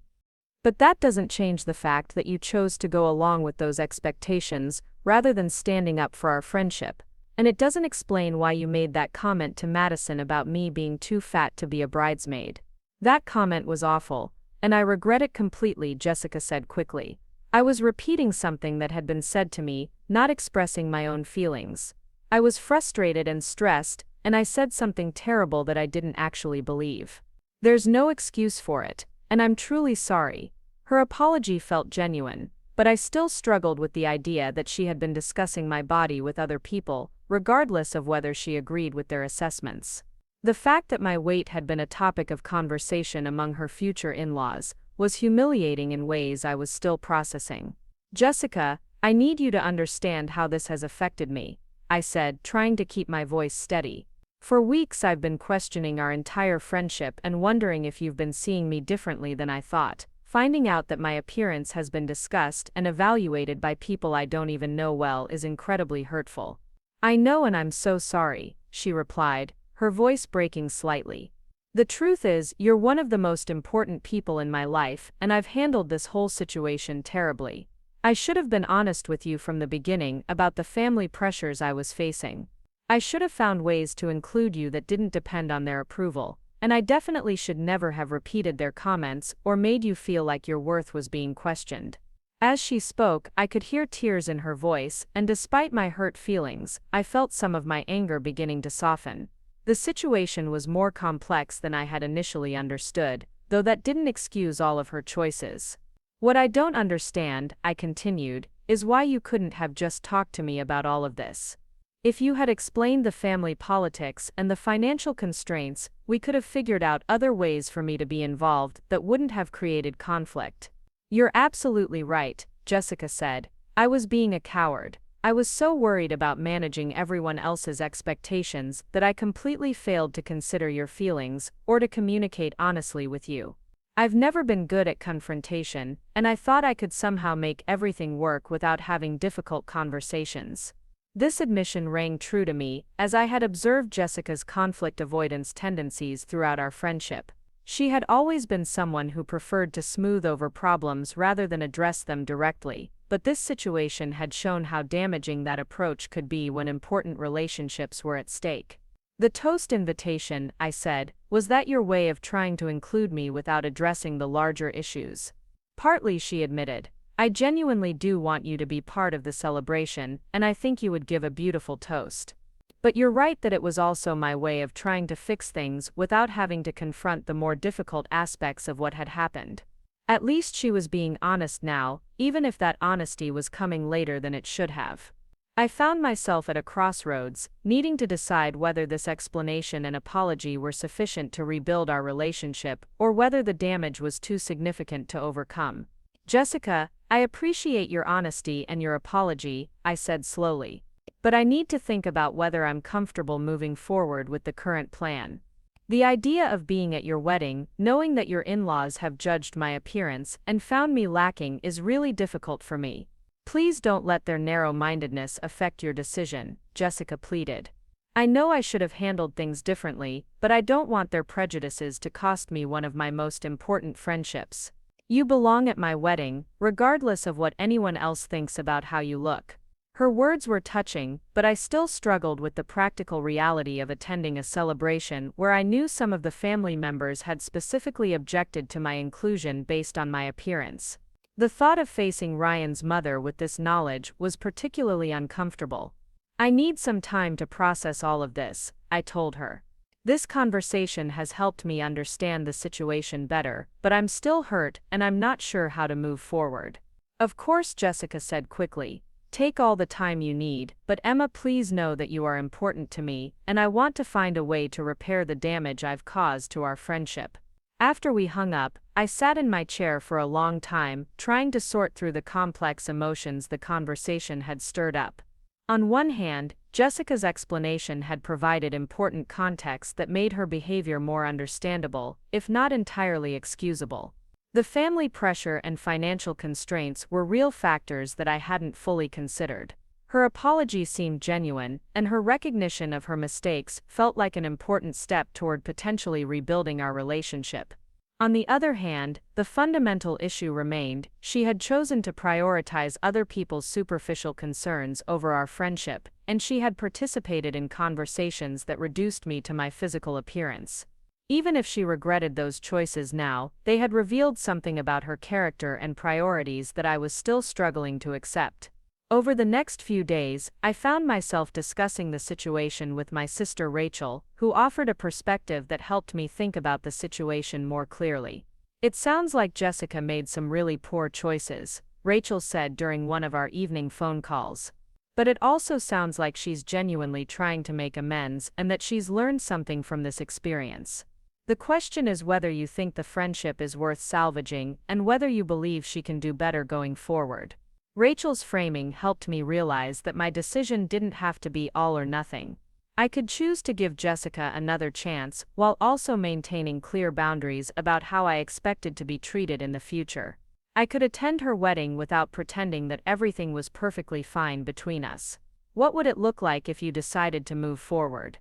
But that doesn't change the fact that you chose to go along with those expectations, rather than standing up for our friendship. And it doesn't explain why you made that comment to Madison about me being too fat to be a bridesmaid. That comment was awful, and I regret it completely, Jessica said quickly. I was repeating something that had been said to me, not expressing my own feelings. I was frustrated and stressed, and I said something terrible that I didn't actually believe. There's no excuse for it, and I'm truly sorry. Her apology felt genuine, but I still struggled with the idea that she had been discussing my body with other people, regardless of whether she agreed with their assessments. The fact that my weight had been a topic of conversation among her future in-laws was humiliating in ways I was still processing. Jessica, I need you to understand how this has affected me, I said, trying to keep my voice steady. For weeks I've been questioning our entire friendship and wondering if you've been seeing me differently than I thought. Finding out that my appearance has been discussed and evaluated by people I don't even know well is incredibly hurtful. I know, and I'm so sorry, she replied, her voice breaking slightly. The truth is, you're one of the most important people in my life, and I've handled this whole situation terribly. I should have been honest with you from the beginning about the family pressures I was facing. I should have found ways to include you that didn't depend on their approval, and I definitely should never have repeated their comments or made you feel like your worth was being questioned. As she spoke, I could hear tears in her voice, and despite my hurt feelings, I felt some of my anger beginning to soften. The situation was more complex than I had initially understood, though that didn't excuse all of her choices. What I don't understand, I continued, is why you couldn't have just talked to me about all of this. If you had explained the family politics and the financial constraints, we could have figured out other ways for me to be involved that wouldn't have created conflict. You're absolutely right, Jessica said. I was being a coward. I was so worried about managing everyone else's expectations that I completely failed to consider your feelings or to communicate honestly with you. I've never been good at confrontation, and I thought I could somehow make everything work without having difficult conversations. This admission rang true to me, as I had observed Jessica's conflict avoidance tendencies throughout our friendship. She had always been someone who preferred to smooth over problems rather than address them directly, but this situation had shown how damaging that approach could be when important relationships were at stake. The toast invitation, I said, was that your way of trying to include me without addressing the larger issues? Partly, she admitted. I genuinely do want you to be part of the celebration, and I think you would give a beautiful toast. But you're right that it was also my way of trying to fix things without having to confront the more difficult aspects of what had happened. At least she was being honest now, even if that honesty was coming later than it should have. I found myself at a crossroads, needing to decide whether this explanation and apology were sufficient to rebuild our relationship or whether the damage was too significant to overcome. Jessica, I appreciate your honesty and your apology, I said slowly. But I need to think about whether I'm comfortable moving forward with the current plan. The idea of being at your wedding, knowing that your in-laws have judged my appearance and found me lacking, is really difficult for me. Please don't let their narrow-mindedness affect your decision, Jessica pleaded. I know I should have handled things differently, but I don't want their prejudices to cost me one of my most important friendships. You belong at my wedding, regardless of what anyone else thinks about how you look. Her words were touching, but I still struggled with the practical reality of attending a celebration where I knew some of the family members had specifically objected to my inclusion based on my appearance. The thought of facing Ryan's mother with this knowledge was particularly uncomfortable. I need some time to process all of this, I told her. This conversation has helped me understand the situation better, but I'm still hurt and I'm not sure how to move forward. Of course, Jessica said quickly. Take all the time you need, but Emma, please know that you are important to me, and I want to find a way to repair the damage I've caused to our friendship. After we hung up, I sat in my chair for a long time, trying to sort through the complex emotions the conversation had stirred up. On one hand, Jessica's explanation had provided important context that made her behavior more understandable, if not entirely excusable. The family pressure and financial constraints were real factors that I hadn't fully considered. Her apology seemed genuine, and her recognition of her mistakes felt like an important step toward potentially rebuilding our relationship. On the other hand, the fundamental issue remained: she had chosen to prioritize other people's superficial concerns over our friendship, and she had participated in conversations that reduced me to my physical appearance. Even if she regretted those choices now, they had revealed something about her character and priorities that I was still struggling to accept. Over the next few days, I found myself discussing the situation with my sister Rachel, who offered a perspective that helped me think about the situation more clearly. It sounds like Jessica made some really poor choices, Rachel said during one of our evening phone calls. But it also sounds like she's genuinely trying to make amends and that she's learned something from this experience. The question is whether you think the friendship is worth salvaging and whether you believe she can do better going forward. Rachel's framing helped me realize that my decision didn't have to be all or nothing. I could choose to give Jessica another chance while also maintaining clear boundaries about how I expected to be treated in the future. I could attend her wedding without pretending that everything was perfectly fine between us. What would it look like if you decided to move forward?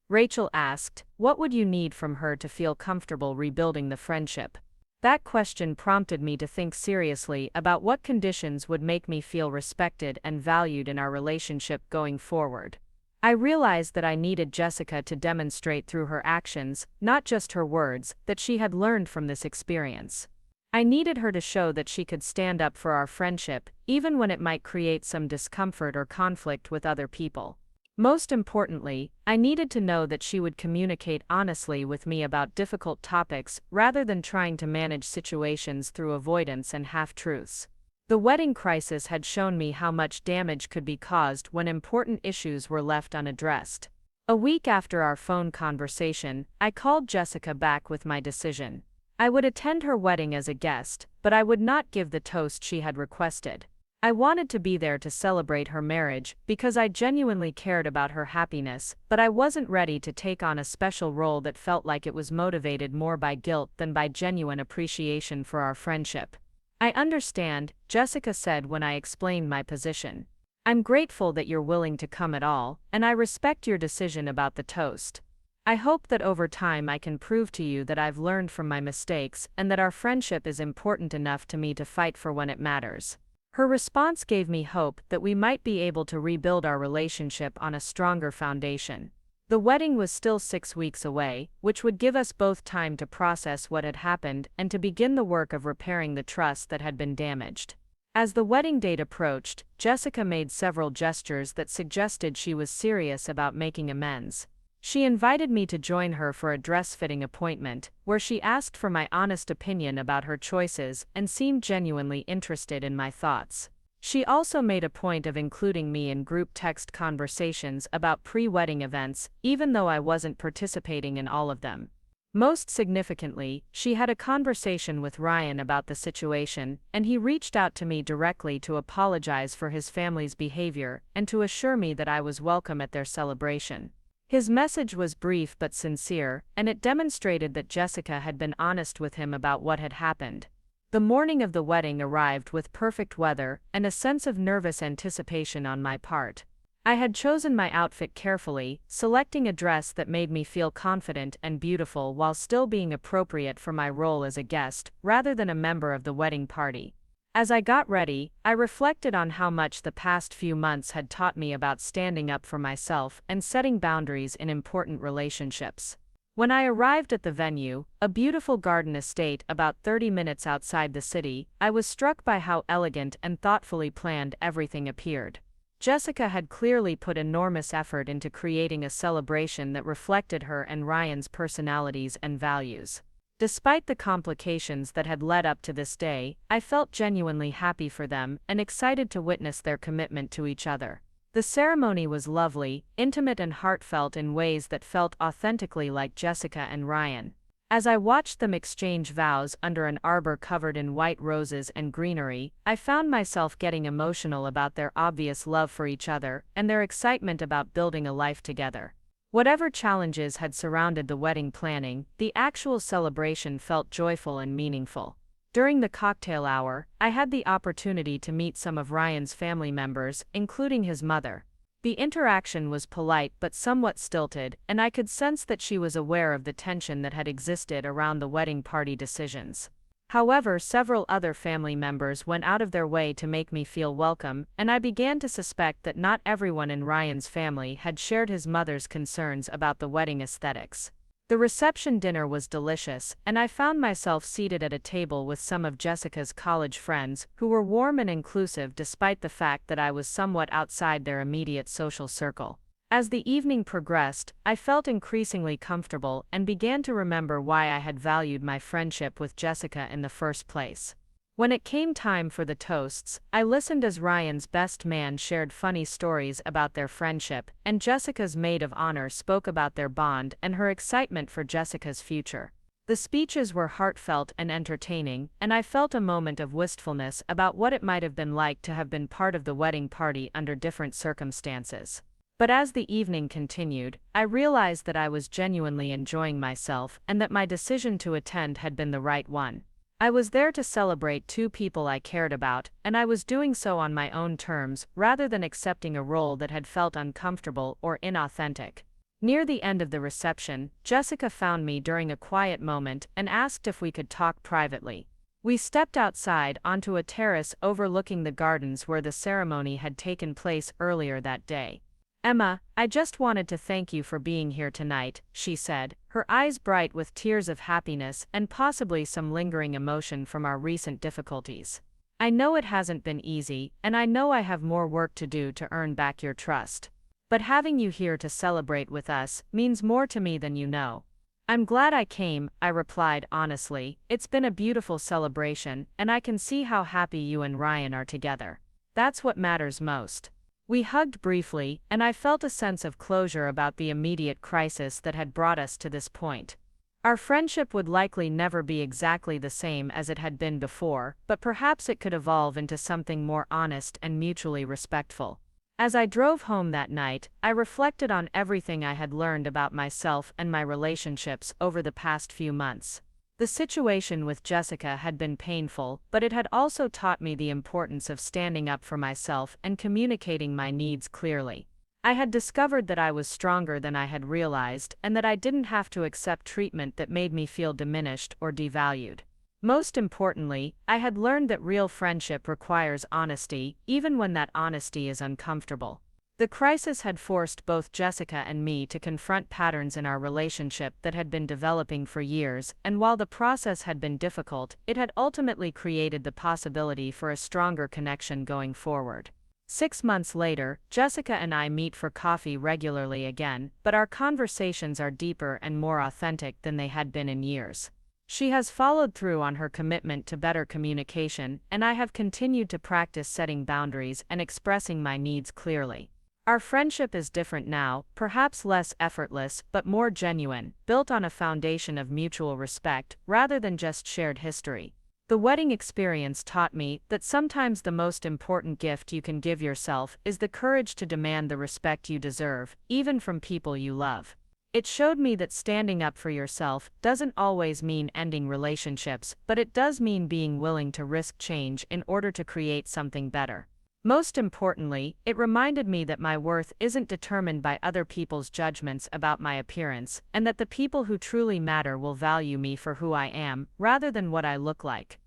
Rachel asked, what would you need from her to feel comfortable rebuilding the friendship? That question prompted me to think seriously about what conditions would make me feel respected and valued in our relationship going forward. I realized that I needed Jessica to demonstrate through her actions, not just her words, that she had learned from this experience. I needed her to show that she could stand up for our friendship, even when it might create some discomfort or conflict with other people. Most importantly, I needed to know that she would communicate honestly with me about difficult topics rather than trying to manage situations through avoidance and half-truths. The wedding crisis had shown me how much damage could be caused when important issues were left unaddressed. A week after our phone conversation, I called Jessica back with my decision. I would attend her wedding as a guest, but I would not give the toast she had requested. I wanted to be there to celebrate her marriage because I genuinely cared about her happiness, but I wasn't ready to take on a special role that felt like it was motivated more by guilt than by genuine appreciation for our friendship. I understand, Jessica said when I explained my position. I'm grateful that you're willing to come at all, and I respect your decision about the toast. I hope that over time I can prove to you that I've learned from my mistakes and that our friendship is important enough to me to fight for when it matters. Her response gave me hope that we might be able to rebuild our relationship on a stronger foundation. The wedding was still 6 weeks away, which would give us both time to process what had happened and to begin the work of repairing the trust that had been damaged. As the wedding date approached, Jessica made several gestures that suggested she was serious about making amends. She invited me to join her for a dress-fitting appointment, where she asked for my honest opinion about her choices and seemed genuinely interested in my thoughts. She also made a point of including me in group text conversations about pre-wedding events, even though I wasn't participating in all of them. Most significantly, she had a conversation with Ryan about the situation, and he reached out to me directly to apologize for his family's behavior and to assure me that I was welcome at their celebration. His message was brief but sincere, and it demonstrated that Jessica had been honest with him about what had happened. The morning of the wedding arrived with perfect weather and a sense of nervous anticipation on my part. I had chosen my outfit carefully, selecting a dress that made me feel confident and beautiful while still being appropriate for my role as a guest, rather than a member of the wedding party. As I got ready, I reflected on how much the past few months had taught me about standing up for myself and setting boundaries in important relationships. When I arrived at the venue, a beautiful garden estate about 30 minutes outside the city, I was struck by how elegant and thoughtfully planned everything appeared. Jessica had clearly put enormous effort into creating a celebration that reflected her and Ryan's personalities and values. Despite the complications that had led up to this day, I felt genuinely happy for them and excited to witness their commitment to each other. The ceremony was lovely, intimate and heartfelt in ways that felt authentically like Jessica and Ryan. As I watched them exchange vows under an arbor covered in white roses and greenery, I found myself getting emotional about their obvious love for each other and their excitement about building a life together. Whatever challenges had surrounded the wedding planning, the actual celebration felt joyful and meaningful. During the cocktail hour, I had the opportunity to meet some of Ryan's family members, including his mother. The interaction was polite but somewhat stilted, and I could sense that she was aware of the tension that had existed around the wedding party decisions. However, several other family members went out of their way to make me feel welcome, and I began to suspect that not everyone in Ryan's family had shared his mother's concerns about the wedding aesthetics. The reception dinner was delicious, and I found myself seated at a table with some of Jessica's college friends, who were warm and inclusive despite the fact that I was somewhat outside their immediate social circle. As the evening progressed, I felt increasingly comfortable and began to remember why I had valued my friendship with Jessica in the first place. When it came time for the toasts, I listened as Ryan's best man shared funny stories about their friendship, and Jessica's maid of honor spoke about their bond and her excitement for Jessica's future. The speeches were heartfelt and entertaining, and I felt a moment of wistfulness about what it might have been like to have been part of the wedding party under different circumstances. But as the evening continued, I realized that I was genuinely enjoying myself and that my decision to attend had been the right one. I was there to celebrate two people I cared about, and I was doing so on my own terms, rather than accepting a role that had felt uncomfortable or inauthentic. Near the end of the reception, Jessica found me during a quiet moment and asked if we could talk privately. We stepped outside onto a terrace overlooking the gardens where the ceremony had taken place earlier that day. "Emma, I just wanted to thank you for being here tonight," she said, her eyes bright with tears of happiness and possibly some lingering emotion from our recent difficulties. "I know it hasn't been easy, and I know I have more work to do to earn back your trust. But having you here to celebrate with us means more to me than you know." "I'm glad I came," I replied honestly. "It's been a beautiful celebration, and I can see how happy you and Ryan are together. That's what matters most." We hugged briefly, and I felt a sense of closure about the immediate crisis that had brought us to this point. Our friendship would likely never be exactly the same as it had been before, but perhaps it could evolve into something more honest and mutually respectful. As I drove home that night, I reflected on everything I had learned about myself and my relationships over the past few months. The situation with Jessica had been painful, but it had also taught me the importance of standing up for myself and communicating my needs clearly. I had discovered that I was stronger than I had realized, and that I didn't have to accept treatment that made me feel diminished or devalued. Most importantly, I had learned that real friendship requires honesty, even when that honesty is uncomfortable. The crisis had forced both Jessica and me to confront patterns in our relationship that had been developing for years, and while the process had been difficult, it had ultimately created the possibility for a stronger connection going forward. 6 months later, Jessica and I meet for coffee regularly again, but our conversations are deeper and more authentic than they had been in years. She has followed through on her commitment to better communication, and I have continued to practice setting boundaries and expressing my needs clearly. Our friendship is different now, perhaps less effortless but more genuine, built on a foundation of mutual respect rather than just shared history. The wedding experience taught me that sometimes the most important gift you can give yourself is the courage to demand the respect you deserve, even from people you love. It showed me that standing up for yourself doesn't always mean ending relationships, but it does mean being willing to risk change in order to create something better. Most importantly, it reminded me that my worth isn't determined by other people's judgments about my appearance, and that the people who truly matter will value me for who I am, rather than what I look like.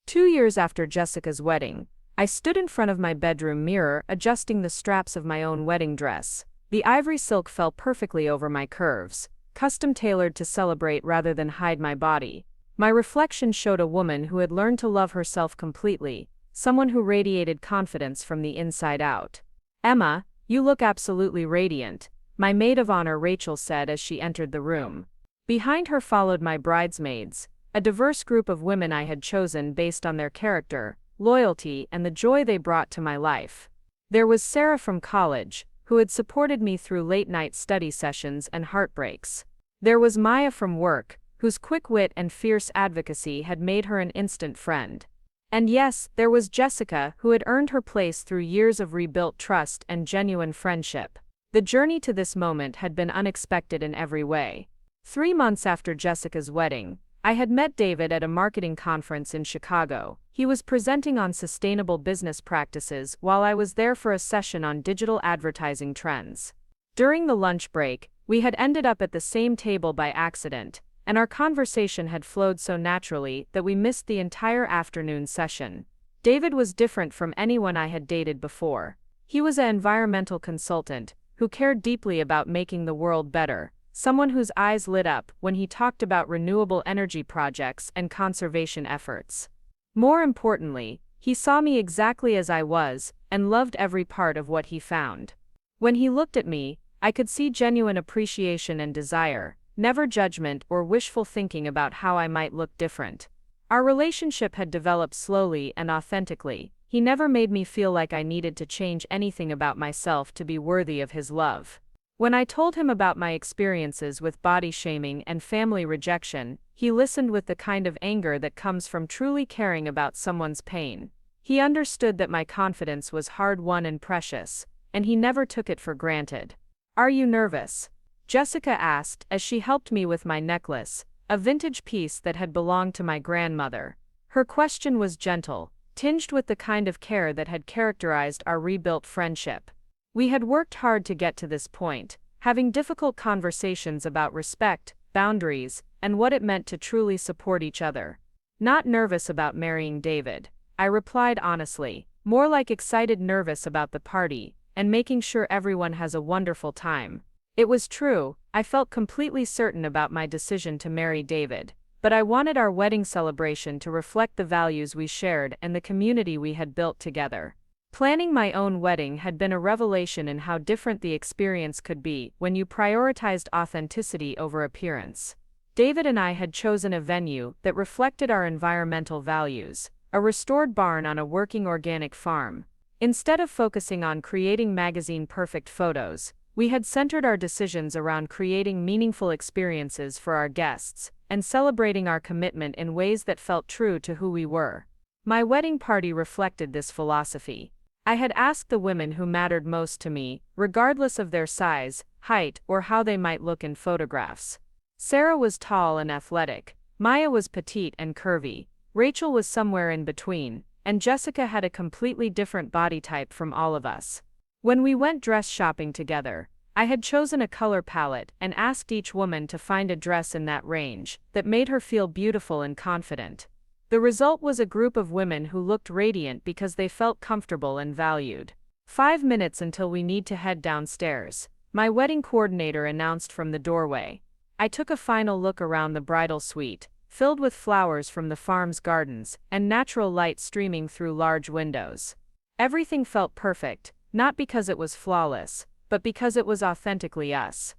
2 years after Jessica's wedding, I stood in front of my bedroom mirror adjusting the straps of my own wedding dress. The ivory silk fell perfectly over my curves, custom tailored to celebrate rather than hide my body. My reflection showed a woman who had learned to love herself completely, someone who radiated confidence from the inside out. "Emma, you look absolutely radiant," my maid of honor Rachel said as she entered the room. Behind her followed my bridesmaids, a diverse group of women I had chosen based on their character, loyalty, and the joy they brought to my life. There was Sarah from college, who had supported me through late-night study sessions and heartbreaks. There was Maya from work, whose quick wit and fierce advocacy had made her an instant friend. And yes, there was Jessica, who had earned her place through years of rebuilt trust and genuine friendship. The journey to this moment had been unexpected in every way. 3 months after Jessica's wedding, I had met David at a marketing conference in Chicago. He was presenting on sustainable business practices while I was there for a session on digital advertising trends. During the lunch break, we had ended up at the same table by accident, and our conversation had flowed so naturally that we missed the entire afternoon session. David was different from anyone I had dated before. He was an environmental consultant who cared deeply about making the world better, someone whose eyes lit up when he talked about renewable energy projects and conservation efforts. More importantly, he saw me exactly as I was and loved every part of what he found. When he looked at me, I could see genuine appreciation and desire, never judgment or wishful thinking about how I might look different. Our relationship had developed slowly and authentically. He never made me feel like I needed to change anything about myself to be worthy of his love. When I told him about my experiences with body shaming and family rejection, he listened with the kind of anger that comes from truly caring about someone's pain. He understood that my confidence was hard-won and precious, and he never took it for granted. "Are you nervous?" Jessica asked as she helped me with my necklace, a vintage piece that had belonged to my grandmother. Her question was gentle, tinged with the kind of care that had characterized our rebuilt friendship. We had worked hard to get to this point, having difficult conversations about respect, boundaries, and what it meant to truly support each other. "Not nervous about marrying David," I replied honestly, more like excited nervous about the party, and making sure everyone has a wonderful time. It was true, I felt completely certain about my decision to marry David, but I wanted our wedding celebration to reflect the values we shared and the community we had built together. Planning my own wedding had been a revelation in how different the experience could be when you prioritized authenticity over appearance. David and I had chosen a venue that reflected our environmental values, a restored barn on a working organic farm. Instead of focusing on creating magazine-perfect photos, we had centered our decisions around creating meaningful experiences for our guests and celebrating our commitment in ways that felt true to who we were. My wedding party reflected this philosophy. I had asked the women who mattered most to me, regardless of their size, height, or how they might look in photographs. Sarah was tall and athletic, Maya was petite and curvy, Rachel was somewhere in between, and Jessica had a completely different body type from all of us. When we went dress shopping together, I had chosen a color palette and asked each woman to find a dress in that range that made her feel beautiful and confident. The result was a group of women who looked radiant because they felt comfortable and valued. 5 minutes until we need to head downstairs, my wedding coordinator announced from the doorway. I took a final look around the bridal suite, filled with flowers from the farm's gardens and natural light streaming through large windows. Everything felt perfect, not because it was flawless, but because it was authentically us.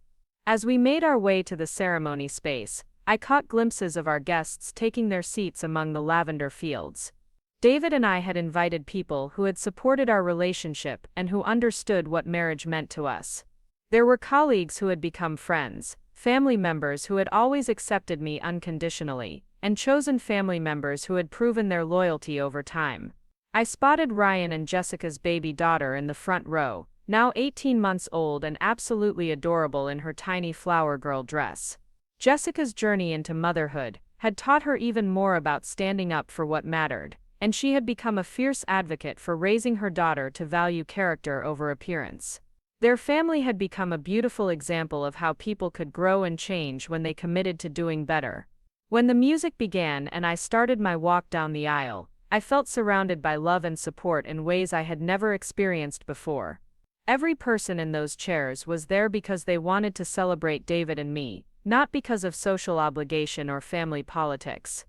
As we made our way to the ceremony space, I caught glimpses of our guests taking their seats among the lavender fields. David and I had invited people who had supported our relationship and who understood what marriage meant to us. There were colleagues who had become friends, family members who had always accepted me unconditionally, and chosen family members who had proven their loyalty over time. I spotted Ryan and Jessica's baby daughter in the front row, now 18 months old and absolutely adorable in her tiny flower girl dress. Jessica's journey into motherhood had taught her even more about standing up for what mattered, and she had become a fierce advocate for raising her daughter to value character over appearance. Their family had become a beautiful example of how people could grow and change when they committed to doing better. When the music began and I started my walk down the aisle, I felt surrounded by love and support in ways I had never experienced before. Every person in those chairs was there because they wanted to celebrate David and me, not because of social obligation or family politics.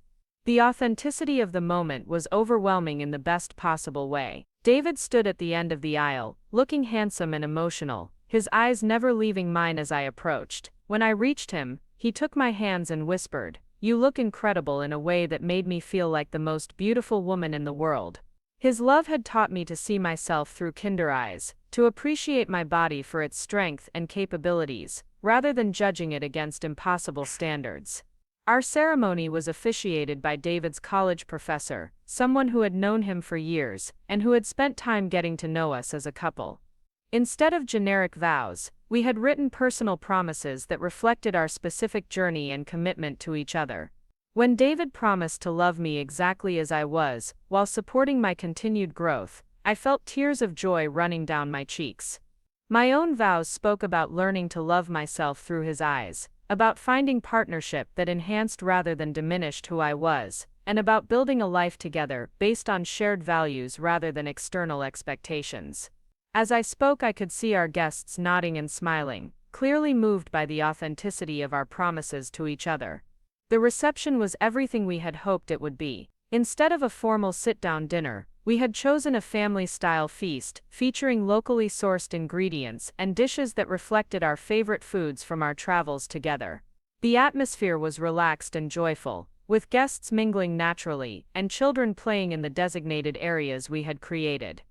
The authenticity of the moment was overwhelming in the best possible way. David stood at the end of the aisle, looking handsome and emotional, his eyes never leaving mine as I approached. When I reached him, he took my hands and whispered, "You look incredible," in a way that made me feel like the most beautiful woman in the world. His love had taught me to see myself through kinder eyes, to appreciate my body for its strength and capabilities, rather than judging it against impossible standards. Our ceremony was officiated by David's college professor, someone who had known him for years, and who had spent time getting to know us as a couple. Instead of generic vows, we had written personal promises that reflected our specific journey and commitment to each other. When David promised to love me exactly as I was, while supporting my continued growth, I felt tears of joy running down my cheeks. My own vows spoke about learning to love myself through his eyes, about finding partnership that enhanced rather than diminished who I was, and about building a life together based on shared values rather than external expectations. As I spoke, I could see our guests nodding and smiling, clearly moved by the authenticity of our promises to each other. The reception was everything we had hoped it would be. Instead of a formal sit-down dinner, we had chosen a family-style feast, featuring locally sourced ingredients and dishes that reflected our favorite foods from our travels together. The atmosphere was relaxed and joyful, with guests mingling naturally and children playing in the designated areas we had created.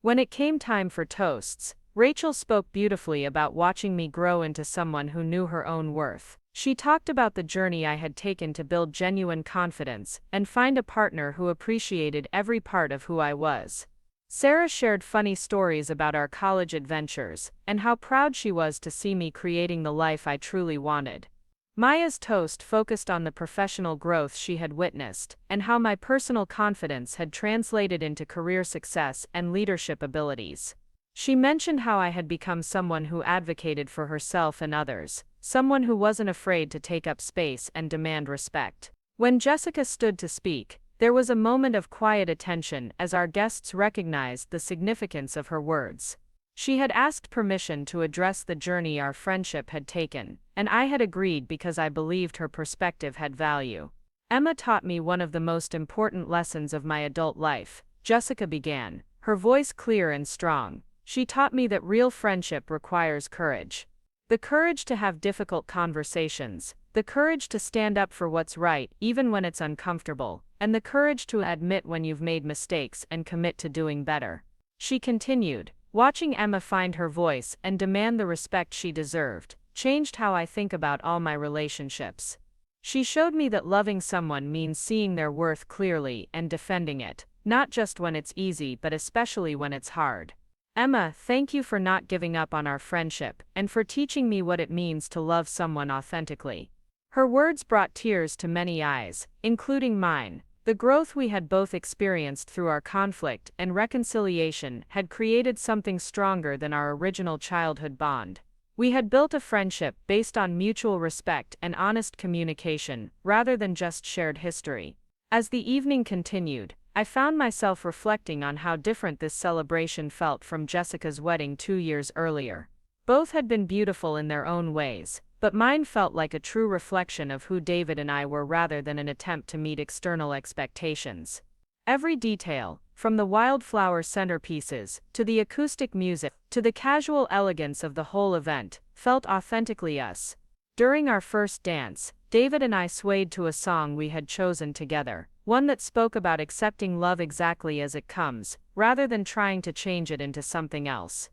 When it came time for toasts, Rachel spoke beautifully about watching me grow into someone who knew her own worth. She talked about the journey I had taken to build genuine confidence and find a partner who appreciated every part of who I was. Sarah shared funny stories about our college adventures and how proud she was to see me creating the life I truly wanted. Maya's toast focused on the professional growth she had witnessed and how my personal confidence had translated into career success and leadership abilities. She mentioned how I had become someone who advocated for herself and others, someone who wasn't afraid to take up space and demand respect. When Jessica stood to speak, there was a moment of quiet attention as our guests recognized the significance of her words. She had asked permission to address the journey our friendship had taken, and I had agreed because I believed her perspective had value. "Emma taught me one of the most important lessons of my adult life," Jessica began, her voice clear and strong. "She taught me that real friendship requires courage. The courage to have difficult conversations, the courage to stand up for what's right even when it's uncomfortable, and the courage to admit when you've made mistakes and commit to doing better." She continued, "Watching Emma find her voice and demand the respect she deserved changed how I think about all my relationships. She showed me that loving someone means seeing their worth clearly and defending it, not just when it's easy but especially when it's hard. Emma, thank you for not giving up on our friendship and for teaching me what it means to love someone authentically." Her words brought tears to many eyes, including mine. The growth we had both experienced through our conflict and reconciliation had created something stronger than our original childhood bond. We had built a friendship based on mutual respect and honest communication, rather than just shared history. As the evening continued, I found myself reflecting on how different this celebration felt from Jessica's wedding 2 years earlier. Both had been beautiful in their own ways, but mine felt like a true reflection of who David and I were rather than an attempt to meet external expectations. Every detail, from the wildflower centerpieces, to the acoustic music, to the casual elegance of the whole event, felt authentically us. During our first dance, David and I swayed to a song we had chosen together, one that spoke about accepting love exactly as it comes, rather than trying to change it into something else.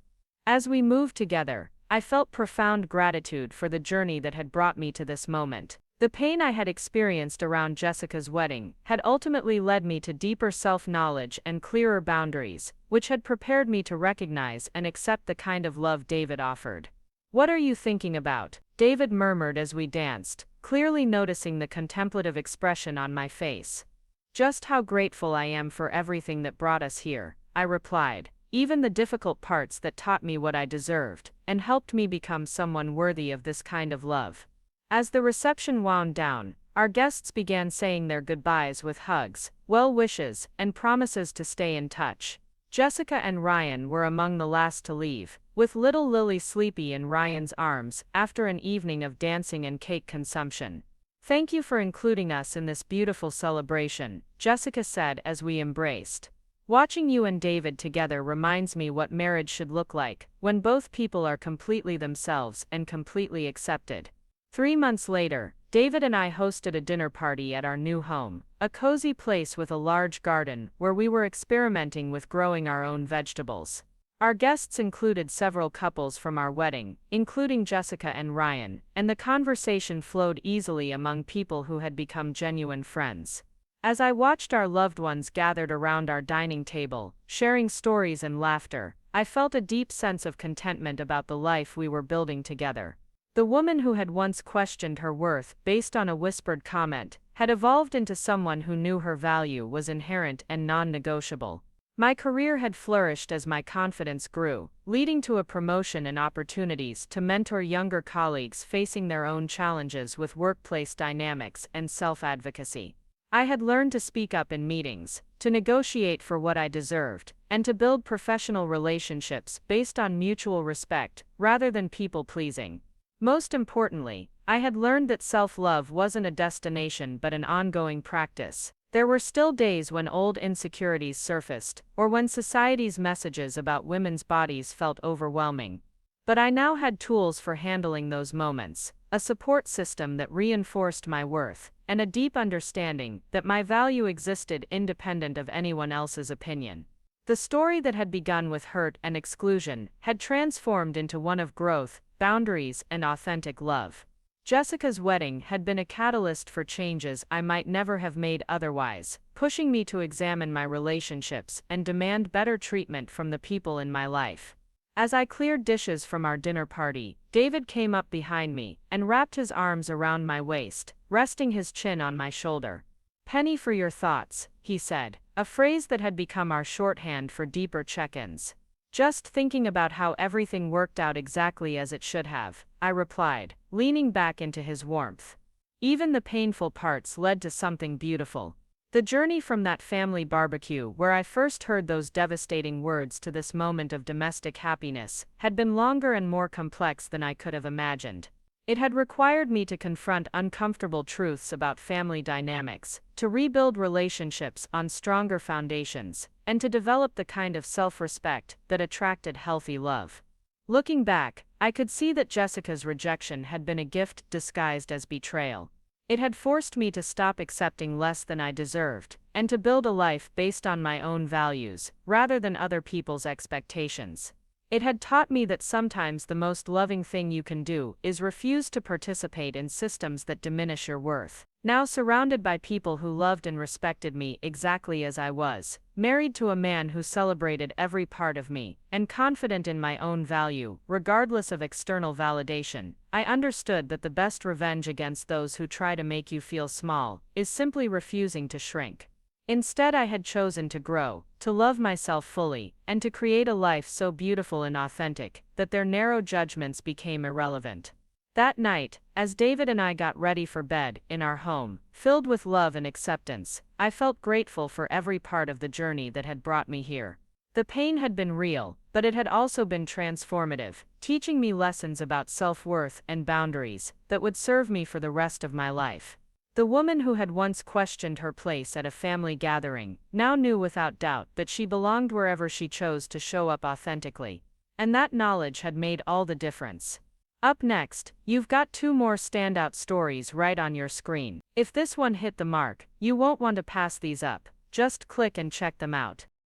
As we moved together, I felt profound gratitude for the journey that had brought me to this moment. The pain I had experienced around Jessica's wedding had ultimately led me to deeper self-knowledge and clearer boundaries, which had prepared me to recognize and accept the kind of love David offered. "What are you thinking about?" David murmured as we danced, clearly noticing the contemplative expression on my face. "Just how grateful I am for everything that brought us here," I replied, "even the difficult parts that taught me what I deserved, and helped me become someone worthy of this kind of love." As the reception wound down, our guests began saying their goodbyes with hugs, well wishes, and promises to stay in touch. Jessica and Ryan were among the last to leave, with little Lily sleepy in Ryan's arms after an evening of dancing and cake consumption. "Thank you for including us in this beautiful celebration," Jessica said as we embraced. "Watching you and David together reminds me what marriage should look like, when both people are completely themselves and completely accepted." 3 months later, David and I hosted a dinner party at our new home, a cozy place with a large garden where we were experimenting with growing our own vegetables. Our guests included several couples from our wedding, including Jessica and Ryan, and the conversation flowed easily among people who had become genuine friends. As I watched our loved ones gathered around our dining table, sharing stories and laughter, I felt a deep sense of contentment about the life we were building together. The woman who had once questioned her worth based on a whispered comment had evolved into someone who knew her value was inherent and non-negotiable. My career had flourished as my confidence grew, leading to a promotion and opportunities to mentor younger colleagues facing their own challenges with workplace dynamics and self-advocacy. I had learned to speak up in meetings, to negotiate for what I deserved, and to build professional relationships based on mutual respect rather than people-pleasing. Most importantly, I had learned that self-love wasn't a destination but an ongoing practice. There were still days when old insecurities surfaced, or when society's messages about women's bodies felt overwhelming. But I now had tools for handling those moments, a support system that reinforced my worth, and a deep understanding that my value existed independent of anyone else's opinion. The story that had begun with hurt and exclusion had transformed into one of growth, boundaries, and authentic love. Jessica's wedding had been a catalyst for changes I might never have made otherwise, pushing me to examine my relationships and demand better treatment from the people in my life. As I cleared dishes from our dinner party, David came up behind me and wrapped his arms around my waist, resting his chin on my shoulder. "Penny for your thoughts," he said, a phrase that had become our shorthand for deeper check-ins. "Just thinking about how everything worked out exactly as it should have," I replied, leaning back into his warmth. "Even the painful parts led to something beautiful." The journey from that family barbecue where I first heard those devastating words to this moment of domestic happiness had been longer and more complex than I could have imagined. It had required me to confront uncomfortable truths about family dynamics, to rebuild relationships on stronger foundations, and to develop the kind of self-respect that attracted healthy love. Looking back, I could see that Jessica's rejection had been a gift disguised as betrayal. It had forced me to stop accepting less than I deserved, and to build a life based on my own values, rather than other people's expectations. It had taught me that sometimes the most loving thing you can do is refuse to participate in systems that diminish your worth. Now surrounded by people who loved and respected me exactly as I was, married to a man who celebrated every part of me, and confident in my own value, regardless of external validation, I understood that the best revenge against those who try to make you feel small is simply refusing to shrink. Instead, I had chosen to grow, to love myself fully, and to create a life so beautiful and authentic that their narrow judgments became irrelevant. That night, as David and I got ready for bed in our home, filled with love and acceptance, I felt grateful for every part of the journey that had brought me here. The pain had been real, but it had also been transformative, teaching me lessons about self-worth and boundaries that would serve me for the rest of my life. The woman who had once questioned her place at a family gathering now knew without doubt that she belonged wherever she chose to show up authentically. And that knowledge had made all the difference. Up next, you've got 2 more standout stories right on your screen. If this one hit the mark, you won't want to pass these up. Just click and check them out.